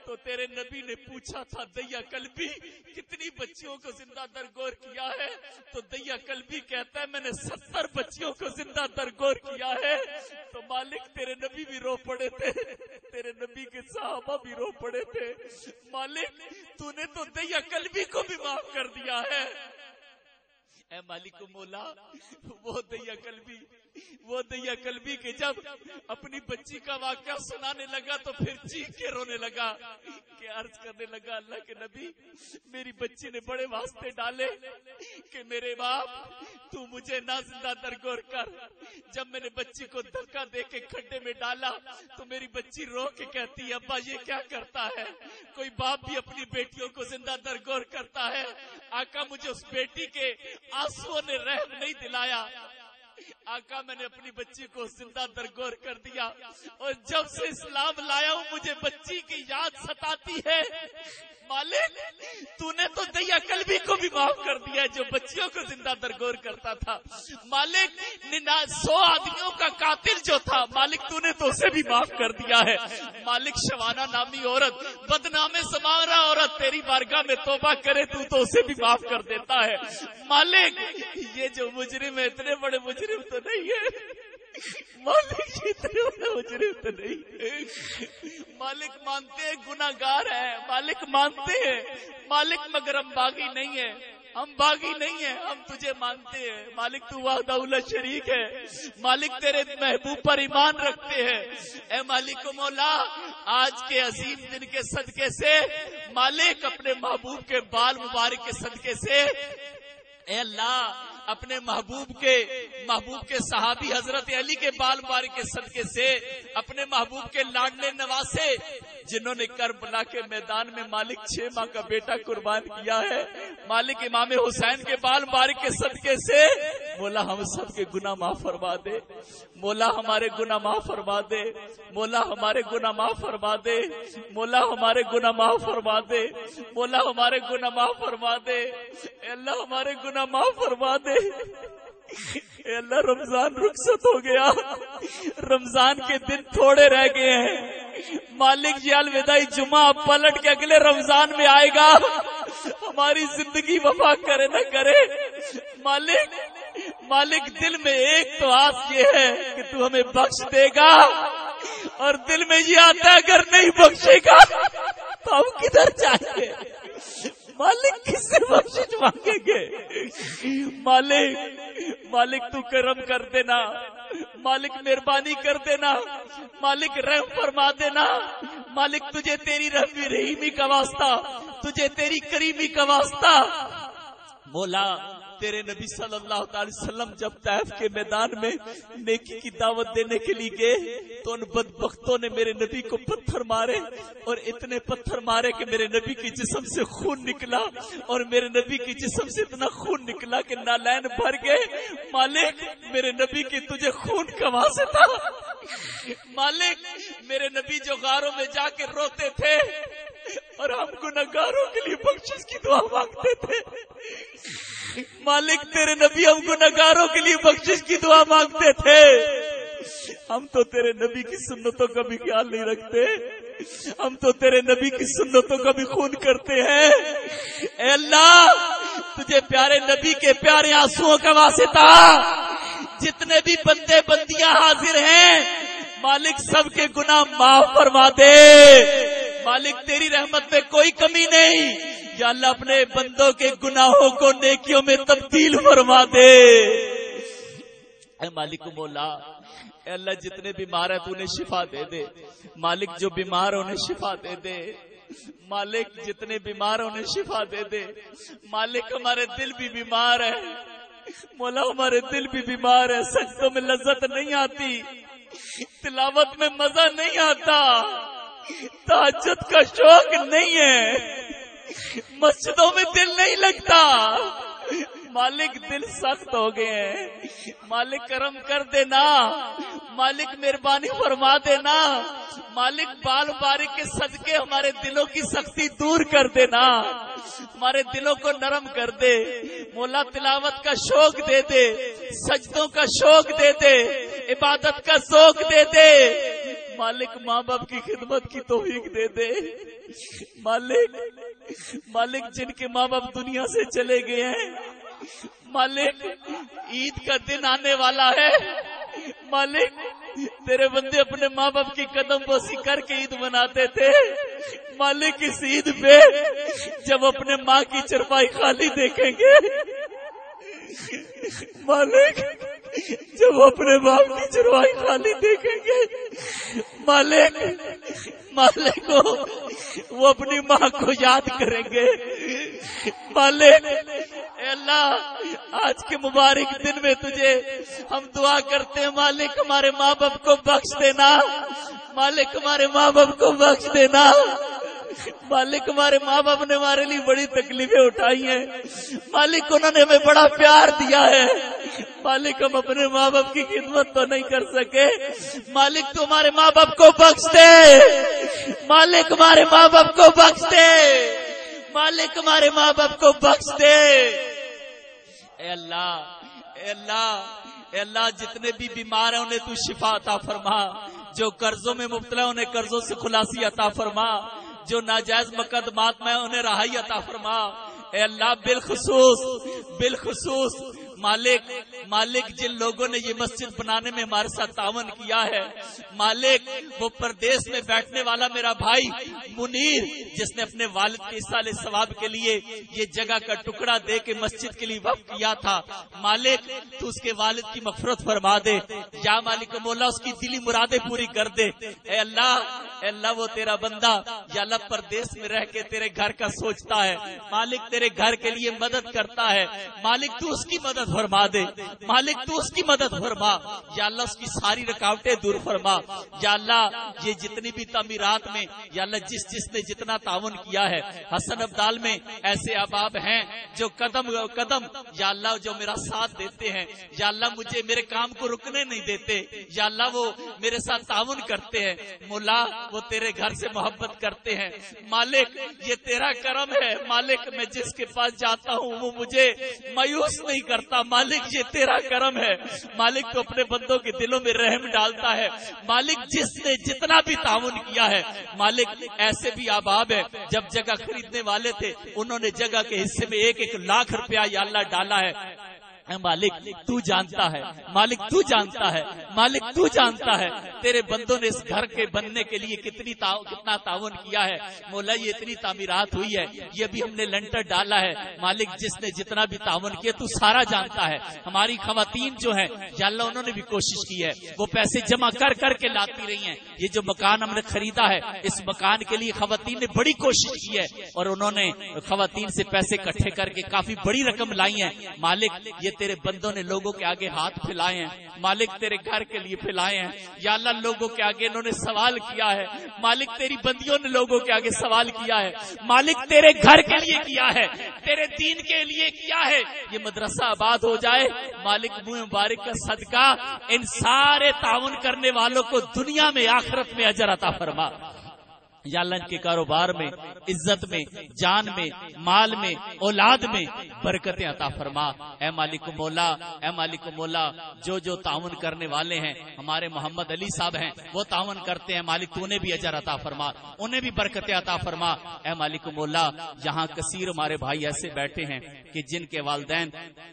تو تیرے نبی نے پوچھا تھا دیا کلبی کتنی بچیوں کو زندہ درگور کیا ہے، تو دیا کلبی کہتا ہے میں نے 70 بچیوں کو زندہ درگور کیا ہے، تو مالک تیرے نبی بھی رو پڑے تھے، تیرے نبی کے صحابہ بھی رو پڑے تھے، مالک تو نے تو دیا کلبی کو بھی معاف کر دیا ہے، اے مالک و مولا وہ دیا کلبی کے جب اپنی بچی کا واقعہ سنانے لگا تو پھر چیخ کے رونے لگا کہ عرض کرنے لگا اللہ کے نبی میری بچی نے بڑے واسطے ڈالے کہ میرے باپ تو مجھے نہ زندہ درگور کر، جب میں نے بچی کو دھکا دے کے کھڈے میں ڈالا تو میری بچی رو کے کہتی ہے ابا یہ کیا کرتا ہے، کوئی باپ بھی اپنی بیٹیوں کو زندہ درگور کرتا ہے، آقا مجھے اس بیٹی کے آنسوؤں نے رحم نہیں دلایا، آقا میں نے اپنی بچی کو زندہ درگور کر دیا اور جب سے اسلام لایا ہوں مجھے بچی کی یاد ستاتی ہے. مالک تو نے تو دیا قلبی کو بھی معاف کر دیا جو بچیوں کو زندہ درگور کرتا تھا. مالک 100 آدمیوں کا قاتل جو تھا مالک تو نے تو اسے بھی معاف کر دیا ہے. مالک شوانہ نامی عورت بدنام زمانہ عورت تیری بارگاہ میں توبہ کرے تو اسے بھی معاف کر دیتا ہے. مالک یہ جو مجرم ہے اتنے بڑے مجرم تو نہیں ہے. مالک اتنے بڑے مجرم تو نہیں. مالک مانتے ہیں گناہگار ہے. مالک مانتے ہیں مالک مگر ہم باغی نہیں ہے. ہم باغی نہیں ہیں. ہم تجھے مانتے ہیں. مالک تو وحدہ لا شریک ہے. مالک تیرے محبوب پر ایمان رکھتے ہیں. اے مالک و مولا آج کے عظیم دن کے صدقے سے مالک اپنے محبوب کے بال مبارک کے صدقے سے اے اللہ اپنے محبوب کے صحابی حضرت علی کے بال مبارک کے صدقے سے اپنے محبوب کے لاڈلے نواسے جنہوں نے کربلا کے میدان میں مالک 6 ماہ کا بیٹا قربان کیا ہے مالک امام حسین کے بال مبارک کے صدقے سے مولا ہم سب کے گناہ معاف فرما دے. مولا ہمارے گناہ معاف فرما دے. مولا ہمارے گناہ معاف فرما دے. مولا ہمارے گناہ معاف فرما دے. مولا ہمارے گناہ معاف فرما دے. اے اللہ ہمارے گناہ معاف فرما دے. اے اللہ رمضان رخصت ہو گیا. رمضان کے دن تھوڑے رہ گئے ہیں. مالک یہ الوداعی جمعہ پلٹ کے اگلے رمضان میں آئے گا. ہماری زندگی وفا کرے نہ کرے. مالک دل میں ایک تو آس یہ ہے کہ تو ہمیں بخش دے گا اور دل میں یہ آتا ہے اگر نہیں بخشے گا تو ہم کدھر جائیں گے. مالک کس سے بخشش مانگیں گے. مالک تو کرم کر دینا. مالک مہربانی کر دینا. مالک رحم فرما دینا. مالک تجھے تیری رحیمی کا واسطہ تجھے تیری کریمی کا واسطہ. مولا تیرے نبی صلی اللہ علیہ وسلم جب طائف کے میدان میں نیکی کی دعوت دینے کے لیے گئے تو ان بدبختوں نے میرے نبی کو پتھر مارے اور اتنے پتھر مارے کہ میرے نبی کی جسم سے خون نکلا اور میرے نبی کی جسم سے اتنا خون نکلا کہ نالین بھر گئے. مالک میرے نبی کی تجھے خون کہاں سے تھا. مالک میرے نبی جو غاروں میں جا کے روتے تھے اور ہم گناہگاروں کے لیے بخشش کی دعا مانگتے تھے. مالک تیرے نبی ہم گناہگاروں کے لیے بخشش کی دعا مانگتے تھے. ہم تو تیرے نبی کی سنتوں کا بھی خیال نہیں رکھتے. ہم تو تیرے نبی کی سنتوں کا بھی خون کرتے ہیں. اے اللہ تجھے پیارے نبی کے پیارے آنسوؤں کا واسطہ جتنے بھی بندے بندیاں حاضر ہیں مالک سب کے گناہ معاف فرما دے. مالک تیری رحمت میں کوئی کمی نہیں. یا اللہ اپنے بندوں کے گناہوں کو نیکیوں میں تبدیل فرما دے. اے مالک مولا اے اللہ جتنے بیمار ہیں تو انہیں شفا دے دے. مالک جو بیمار ہیں انہیں شفا دے دے. مالک جتنے بیمار ہیں انہیں شفا دے دے. مالک ہمارے دل بھی بیمار ہے. مولا ہمارے دل بھی بیمار ہے. سجدوں میں لذت نہیں آتی. تلاوت میں مزہ نہیں آتا. تہجد کا شوق نہیں ہے. مسجدوں میں دل نہیں لگتا. مالک دل سخت ہو گئے ہیں. مالک کرم کر دینا. مالک مہربانی فرما دینا. مالک بال مبارک کے صدقے ہمارے دلوں کی سختی دور کر دینا. ہمارے دلوں کو نرم کر دے. مولا تلاوت کا شوق دے دے. سجدوں کا شوق دے دے. عبادت کا ذوق دے دے. مالک ماں باپ کی خدمت کی توفیق دے دے. مالک جن کے ماں باپ دنیا سے چلے گئے ہیں مالک عید کا دن آنے والا ہے. مالک تیرے بندے اپنے ماں باپ کی قدم بوسی کر کے عید مناتے تھے. مالک اس عید پہ جب اپنے ماں کی چرپائی خالی دیکھیں گے مالک جب اپنے باپ کی چرپائی خالی دیکھیں گے مالک کو وہ اپنی ماں کو یاد کریں گے. مالک اے اللہ آج کے مبارک دن میں تجھے ہم دعا کرتے ہیں. مالک ہمارے ماں باپ کو بخش دینا. مالک ہمارے ماں باپ کو بخش دینا. مالک ہمارے ماں باپ نے ہمارے لیے بڑی تکلیفیں اٹھائی ہیں، مالک انہوں نے ہمیں بڑا پیار دیا ہے، مالک ہم اپنے ماں باپ کی خدمت تو نہیں کر سکے، مالک تو ہمارے ماں باپ کو بخش دے، مالک ہمارے ماں باپ کو بخش دے، مالک ہمارے ماں باپ کو بخش دے۔ اے اللہ، اے اللہ، اے اللہ، جتنے بھی بیمار ہیں انہیں تو شفا عطا فرما، جو قرضوں میں مبتلا انہیں قرضوں سے خلاصی عطا فرما، جو ناجائز مقدمات میں انہیں رہائی عطا فرما۔ اے اللہ، بالخصوص مالک جن لوگوں نے یہ مسجد بنانے میں ہمارے ساتھ تعاون کیا ہے، مالک وہ پردیس میں بیٹھنے والا میرا بھائی منیر جس نے اپنے والد کے ایصال ثواب کے لیے یہ جگہ کا ٹکڑا دے کے مسجد کے لیے وقف کیا تھا، مالک تو اس کے والد کی مغفرت فرما دے، یا مالک مولا اس کی دلی مرادیں پوری کر دے۔ اے اللہ وہ تیرا بندہ یا اللہ پردیس میں رہ کے تیرے گھر کا سوچتا ہے، مالک تیرے گھر کے لیے مدد کرتا ہے، مالک تو اس کی مدد فرما دے، مالک تو اس کی مدد فرما، یا اللہ اس کی ساری رکاوٹیں دور فرما، یا اللہ یہ جتنی بھی تعمیرات میں یا اللہ جس نے جتنا تعاون کیا ہے، حسن ابدال میں ایسے احباب ہیں جو قدم یا اللہ جو میرا ساتھ دیتے ہیں، یا اللہ مجھے میرے کام کو رکنے نہیں دیتے، یا اللہ وہ میرے ساتھ تعاون کرتے ہیں، مولا وہ تیرے گھر سے محبت کرتے ہیں، مالک یہ تیرا کرم ہے، مالک میں جس کے پاس جاتا ہوں وہ مجھے مایوس نہیں کرتا، مالک یہ تیرا کرم ہے، مالک تو اپنے بندوں کے دلوں میں رحم ڈالتا ہے، مالک جس نے جتنا بھی تعاون کیا ہے، مالک ایسے بھی احباب ہے جب جگہ خریدنے والے تھے انہوں نے جگہ کے حصے میں 1-1 لاکھ روپیہ یا اللہ ڈالا ہے۔ مالک تو جانتا ہے، مالک تو جانتا ہے، مالک تو جانتا ہے تیرے بندوں نے اس گھر کے بننے کے لیے کتنا تعاون کیا ہے، مولا یہ اتنی تعمیرات ہوئی ہے، یہ بھی ہم نے لنٹر ڈالا ہے، مالک جس نے جتنا بھی تعاون کیا تو سارا جانتا ہے۔ ہماری خواتین جو ہیں یا اللہ انہوں نے بھی کوشش کی ہے، وہ پیسے جمع کر کے لاتی رہی ہیں، یہ جو مکان ہم نے خریدا ہے اس مکان کے لیے خواتین نے بڑی کوشش کی ہے اور انہوں نے خواتین سے پیسے اکٹھے کر کے کافی بڑی رقم لائی ہیں، مالک یہ تیرے بندوں نے لوگوں کے آگے ہاتھ پھیلائے ہیں، مالک تیرے گھر کے لیے پھیلائے ہیں، یا اللہ لوگوں کے آگے انہوں نے سوال کیا ہے، مالک تیری بندیوں نے لوگوں کے آگے سوال کیا ہے، مالک تیرے گھر کے لیے کیا ہے، تیرے دین کے لیے کیا ہے، یہ مدرسہ آباد ہو جائے، مالک منہ مبارک کا صدقہ ان سارے تعاون کرنے والوں کو دنیا میں آخرت میں اجر عطا فرما، یا اللہ ان کے کاروبار میں، عزت میں، جان میں، مال میں، اولاد میں برکتیں عطا فرما۔ اے مالک مولا، اے مالک مولا جو تعاون کرنے والے ہیں، ہمارے محمد علی صاحب ہیں وہ تعاون کرتے ہیں، مالک تو انہیں بھی اجر عطا فرما، انہیں بھی برکتیں عطا فرما۔ اے مالک مولا یہاں کثیر ہمارے بھائی ایسے بیٹھے ہیں کہ جن کے والدین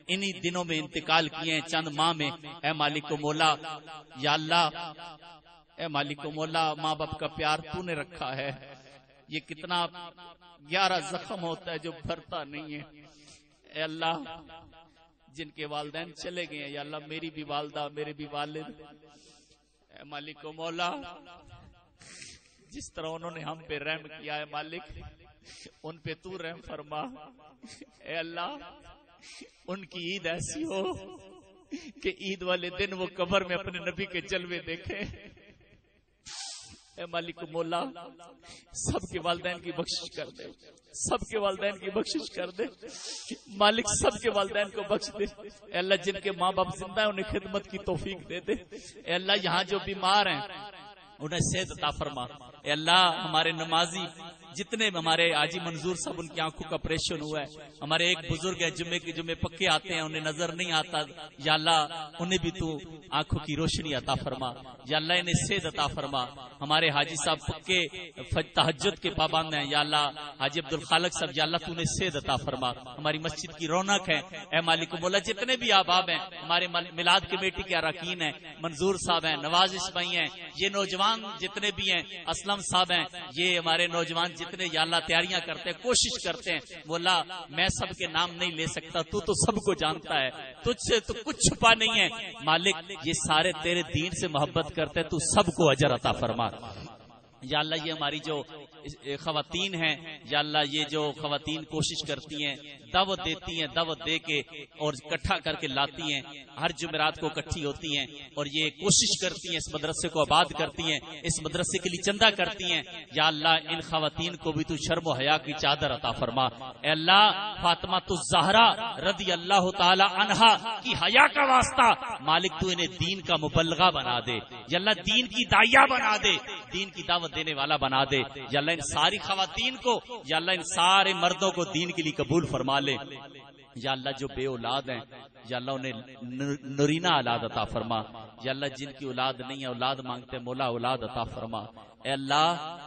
انہی دنوں میں انتقال کیے ہیں، چند ماہ میں، اے مالک مولا یا اللہ، اے مالک مولا ماں باپ کا پیار تو نے رکھا ہے، یہ کتنا گہرا زخم ہوتا ہے جو بھرتا نہیں ہے۔ اے اللہ جن کے والدین چلے گئے ہیں یا اللہ میری بھی والدہ میرے بھی والد، اے مالک مولا جس طرح انہوں نے ہم پہ رحم کیا ہے مالک ان پہ تو رحم فرما۔ اے اللہ ان کی عید ایسی ہو کہ عید والے دن وہ قبر میں اپنے نبی کے جلوے دیکھیں۔ اے مالک مولا سب کے والدین کی بخشش کر دے، سب کے والدین کی بخشش کر دے، مالک سب کے والدین کو بخش دے۔ اے اللہ جن کے ماں باپ زندہ ہیں انہیں خدمت کی توفیق دے دے۔ اے اللہ یہاں جو بیمار ہیں انہیں صحت عطا فرما۔ اے اللہ ہمارے نمازی جتنے ہمارے حاجی منظور صاحب ان کی آنکھوں کا آپریشن ہوا ہے، ہمارے ایک بزرگ ہے جمعے کے جمعے پکے آتے ہیں انہیں نظر نہیں آتا، یا اللہ انہیں بھی تو آنکھوں کی روشنی عطا فرما، یا اللہ انہیں صحت عطا فرما۔ ہمارے حاجی صاحب پکے تہجد کے پابند ہیں، یا اللہ حاجی عبد الخالق صاحب یا اللہ تو انہیں صحت عطا فرما۔ ہماری مسجد کی رونق ہے اے مالک مولا، جتنے بھی احباب ہیں ہمارے میلاد کمیٹی کے اراکین ہیں، منظور صاحب ہیں، نوازش بھائی ہیں، یہ نوجوان جتنے بھی ہیں، اسلم صاحب ہیں، یہ ہمارے نوجوان جتنے یا اللہ تیاریاں کرتے ہیں، کوشش کرتے ہیں، مولا میں سب کے نام نہیں لے سکتا، تو سب کو جانتا ہے، تجھ سے تو کچھ چھپا نہیں ہے مالک، یہ سارے تیرے دین سے محبت کرتے ہیں، تو سب کو اجر عطا فرما۔ یا اللہ یہ ہماری جو خواتین ہیں یا اللہ یہ جو خواتین کوشش کرتی ہیں دعوت دیتی ہیں, دعوت دے کے اور اکٹھا کر کے لاتی ہیں, ہر جمعرات کو اکٹھی ہوتی ہیں اور یہ کوشش کرتی ہیں اس مدرسے کو آباد کرتی ہیں, اس مدرسے کے لیے چندہ کرتی ہیں. یا اللہ ان خواتین کو بھی تو شرم و حیا کی چادر عطا فرما. اے اللہ فاطمہ الزہرا رضی اللہ تعالی عنہا کی حیا کا واسطہ مالک تو انہیں دین کا مبلغہ بنا دے. یا اللہ دین کی داعیہ بنا دے, دین کی دعوت دینے والا بنا دے. یا اللہ ان ساری خواتین کو, یا اللہ ان سارے مردوں کو دین کے لیے قبول فرما لے. یا اللہ جو بے اولاد ہیں یا اللہ انہیں نرینہ اولاد عطا فرما. یا اللہ جن کی اولاد نہیں ہے اولاد مانگتے مولا اولاد عطا فرما. اے اللہ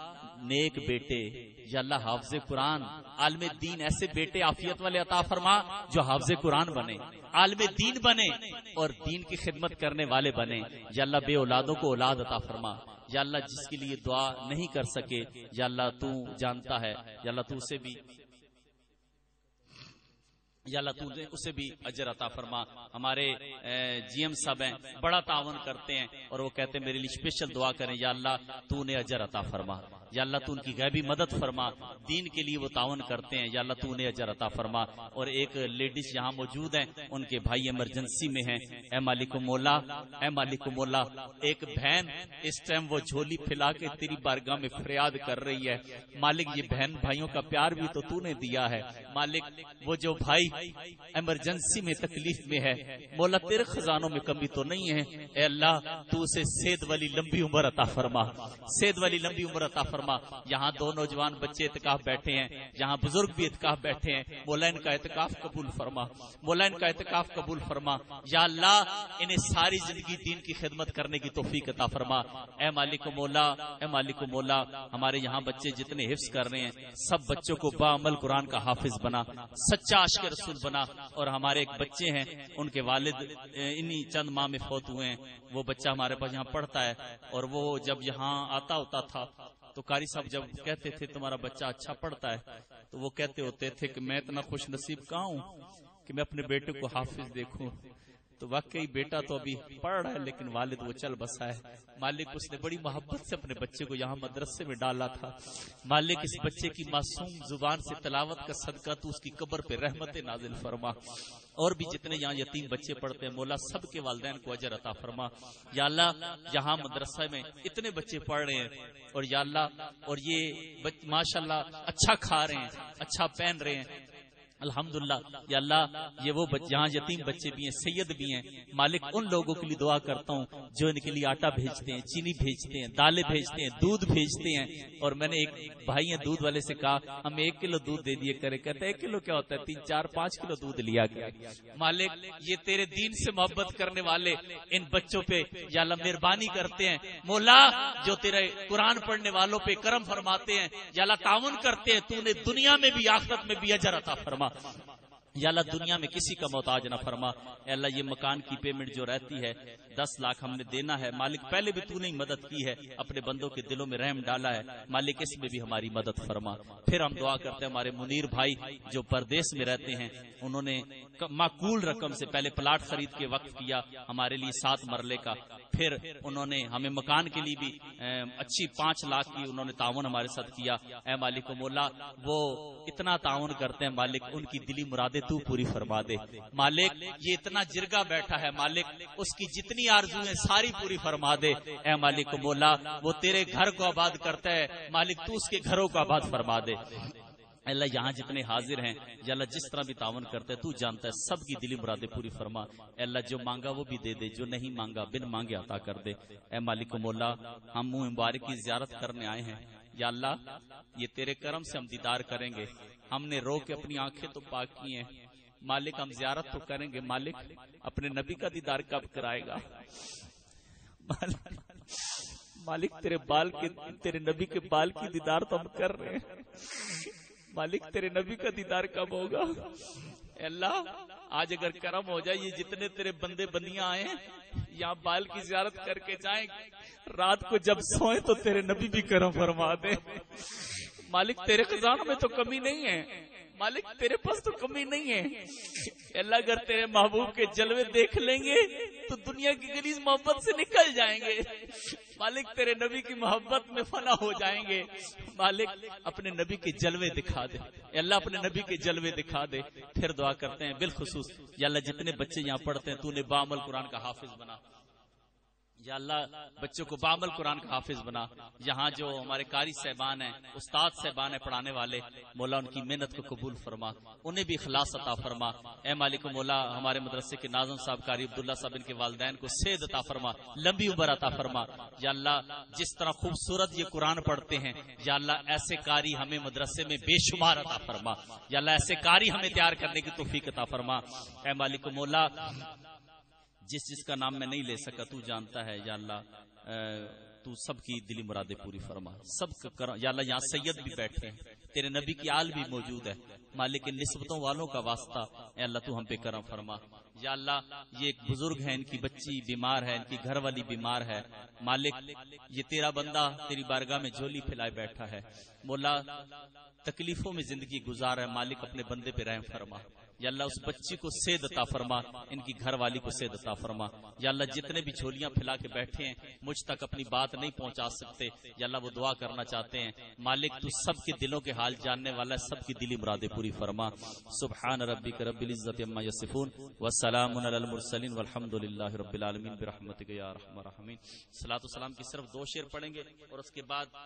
نیک بیٹے یا اللہ حافظ قرآن عالم دین ایسے بیٹے عافیت والے عطا فرما جو حافظ قرآن بنے, عالم دین بنے اور دین کی خدمت کرنے والے بنے. یا اللہ بے اولادوں کو اولاد عطا فرما. یا اللہ جس کے لیے دعا نہیں کر سکے یا اللہ تو جانتا ہے, یا اللہ تو اسے بھی یا اللہ تو اسے بھی اجر عطا فرما. ہمارے جی ایم صاحب ہیں بڑا تعاون کرتے ہیں اور وہ کہتے ہیں میرے لیے اسپیشل دعا کریں یا اللہ تو انہیں اجر عطا فرما. یا اللہ تو ان کی غیبی مدد فرما, دین کے لیے وہ تعاون کرتے ہیں. یا اللہ تو انہیں اجر عطا فرما. اور ایک لیڈیز یہاں موجود ہیں, ان کے بھائی ایمرجنسی میں ہیں. اے مالک مولا, اے مالک مولا, ایک بہن اس ٹائم وہ جھولی پھیلا کے تیری بارگاہ میں فریاد کر رہی ہے. مالک یہ بہن بھائیوں کا پیار بھی تو نے دیا ہے. مالک وہ جو بھائی ایمرجنسی میں تکلیف میں ہے مولا تیرے خزانوں میں کمی تو نہیں ہے. اے اللہ تو اسے صحت والی لمبی عمر عطا فرما, صحت والی لمبی عمر عطا فرما. یہاں دو نوجوان بچے اعتکاف بیٹھے ہیں, یہاں بزرگ بھی اعتکاف بیٹھے ہیں. مولا ان کا اعتکاف قبول فرما, مولا ان کا اعتکاف قبول فرما. یا اللہ انہیں ساری زندگی دین کی خدمت کرنے کی توفیق عطا فرما. اے مالک مولا, اے مالک مولا, ہمارے یہاں بچے جتنے حفظ کر رہے ہیں سب بچوں کو باعمل قرآن کا حافظ بنا, سچا عاشق رسول بنا. اور ہمارے ایک بچے ہیں ان کے والد انہی چند ماہ میں فوت ہوئے ہیں. وہ بچہ ہمارے پاس یہاں پڑھتا ہے اور وہ جب یہاں آتا ہوتا تھا تو قاری صاحب جب کہتے تھے تمہارا بچہ اچھا پڑھتا ہے تو وہ کہتے ہوتے تھے کہ میں اتنا خوش نصیب کہاں ہوں کہ میں اپنے بیٹے کو حافظ دیکھوں. تو واقعی بیٹا تو ابھی پڑھ رہا ہے لیکن والد وہ چل بسا ہے. مالک اس نے بڑی محبت سے اپنے بچے کو یہاں مدرسے میں ڈالا تھا. مالک اس بچے کی معصوم زبان سے تلاوت کا صدقہ تو اس کی قبر پہ رحمت نازل فرما. اور بھی جتنے یہاں یتیم بچے پڑھتے ہیں مولا سب کے والدین کو اجر عطا فرما. یا اللہ یہاں مدرسہ میں اتنے بچے پڑھ رہے ہیں اور یا اللہ اور یہ ماشاءاللہ اچھا کھا رہے ہیں, اچھا پہن رہے ہیں الحمدللہ. یا اللہ یہ وہ یہاں یتیم بچے بھی ہیں, سید بھی ہیں. مالک ان لوگوں کے لیے دعا کرتا ہوں جو ان کے لیے آٹا بھیجتے ہیں, چینی بھیجتے ہیں, دالیں بھیجتے ہیں, دودھ بھیجتے ہیں. اور میں نے ایک بھائی ہیں دودھ والے سے کہا ہمیں 1 کلو دودھ دے دیے کرے. کہتے 1 کلو کیا ہوتا ہے, 3 4 5 کلو دودھ لیا گیا. مالک یہ تیرے دین سے محبت کرنے والے ان بچوں پہ یا اللہ مہربانی کرتے ہیں. مولا جو تیرے قرآن پڑھنے والوں پہ کرم فرماتے ہیں یا اللہ تعاون کرتے ہیں, تو نے دنیا میں بھی آخرت میں بھی اجر عطا فرما. یا اللہ دنیا میں کسی کا محتاج نہ فرما. اے اللہ یہ مکان کی پیمنٹ جو رہتی ہے 10 لاکھ ہم نے دینا ہے. مالک پہلے بھی تو نے مدد کی ہے, اپنے بندوں کے دلوں میں رحم ڈالا ہے. مالک اس میں بھی ہماری مدد فرما. پھر ہم دعا کرتے ہیں ہمارے منیر بھائی جو پردیس میں رہتے ہیں, انہوں نے معقول رقم سے پہلے پلاٹ خرید کے وقف کیا ہمارے لیے 7 مرلے کا. پھر انہوں نے ہمیں مکان کے لیے بھی اچھی 5 لاکھ کی انہوں نے تعاون ہمارے ساتھ کیا. اے مالک و مولا وہ اتنا تعاون کرتے ہیں, مالک ان کی دلی مرادیں تو پوری فرما دے. مالک یہ اتنا جرگہ بیٹھا ہے, مالک اس کی جتنی آرزویں ساری پوری فرما دے. اے مالک و مولا وہ تیرے گھر کو آباد کرتا ہے, مالک تو اس کے گھروں کو آباد فرما دے. اللہ یہاں جتنے حاضر ہیں یا اللہ جس طرح بھی تعاون کرتے تو جانتا ہے, سب کی دلی مرادیں پوری فرما. اے اللہ جو مانگا وہ بھی دے دے, جو نہیں مانگا بن مانگے عطا کر دے. اے مالک و مولا ہم منہ مبارک کی زیارت کرنے آئے ہیں یا اللہ یہ تیرے کرم سے ہم دیدار کریں گے. ہم نے رو کے اپنی آنکھیں تو پاک کی ہیں, مالک ہم زیارت تو کریں گے. مالک اپنے نبی کا دیدار کب کرائے گا؟ مالک تیرے نبی کے بال کی دیدار تو ہم کر رہے ہیں, مالک تیرے نبی کا دیدار کب ہوگا؟ اے اللہ آج اگر کرم ہو جائے, یہ جتنے تیرے بندے بندیاں آئے ہیں یہاں بال کی زیارت کر کے جائیں, رات کو جب سوئیں تو تیرے نبی بھی کرم فرما دے. مالک تیرے خزانوں میں تو کمی نہیں ہے, مالک تیرے پاس تو کمی نہیں ہے. اللہ اگر تیرے محبوب کے جلوے دیکھ لیں گے تو دنیا کی غلیظ محبت سے نکل جائیں گے. مالک تیرے نبی کی محبت میں فنا ہو جائیں گے. مالک اپنے نبی کے جلوے دکھا دے, اے اللہ اپنے نبی کے جلوے دکھا دے. پھر دعا کرتے ہیں بالخصوص یا اللہ جتنے بچے یہاں پڑھتے ہیں تو نے بعمل قرآن کا حافظ بنا. یا اللہ بچوں کو بعمل قرآن کا حافظ بنا. یہاں جو ہمارے قاری صاحبان ہیں, استاد صاحبان ہیں پڑھانے والے, مولا ان کی محنت کو قبول فرما, انہیں بھی اخلاص عطا فرما. اے مالک مولا ہمارے مدرسے کے ناظم صاحب قاری عبداللہ صاحب ان کے والدین کو صحت عطا فرما, لمبی عمر عطا فرما. یا اللہ جس طرح خوبصورت یہ قرآن پڑھتے ہیں یا اللہ ایسے قاری ہمیں مدرسے میں بے شمار عطا فرما. یا اللہ ایسے قاری ہمیں تیار کرنے کی توفیق عطا فرما. اے مالک مولا جس کا نام میں نہیں لے سکا تو جانتا ہے. یا اللہ تو سب کی دلی مرادیں پوری فرما, سب کا. یا اللہ یہاں سید بھی بیٹھے ہیں, تیرے نبی کی آل بھی موجود ہے. مالک نسبتوں والوں کا واسطہ اے اللہ تو ہم پہ کرم فرما. یا اللہ یہ ایک بزرگ ہے, ان کی بچی بیمار ہے, ان کی گھر والی بیمار ہے. مالک یہ تیرا بندہ تیری بارگاہ میں جھولی پھیلائے بیٹھا ہے. مولا تکلیفوں میں زندگی گزار ہے, مالک اپنے بندے پہ رحم فرما. یا اللہ اس بچی کو صحت عطا فرما, ان کی گھر والی کو صحت عطا فرما. یا اللہ جتنے بھی جھولیاں پھیلا کے بیٹھے ہیں مجھ تک اپنی بات نہیں پہنچا سکتے, یا اللہ وہ دعا کرنا چاہتے ہیں. مالک تو سب کے دلوں کے حال جاننے والا ہے, سب کی دلی مرادیں پوری فرما. سبحان ربک رب العزت عما یصفون والسلام علی المرسلین والحمد للہ رب العالمین برحمتک یا ارحم الراحمین. صلاۃ و سلام کی صرف 2 شعر پڑھیں گے اور اس کے بعد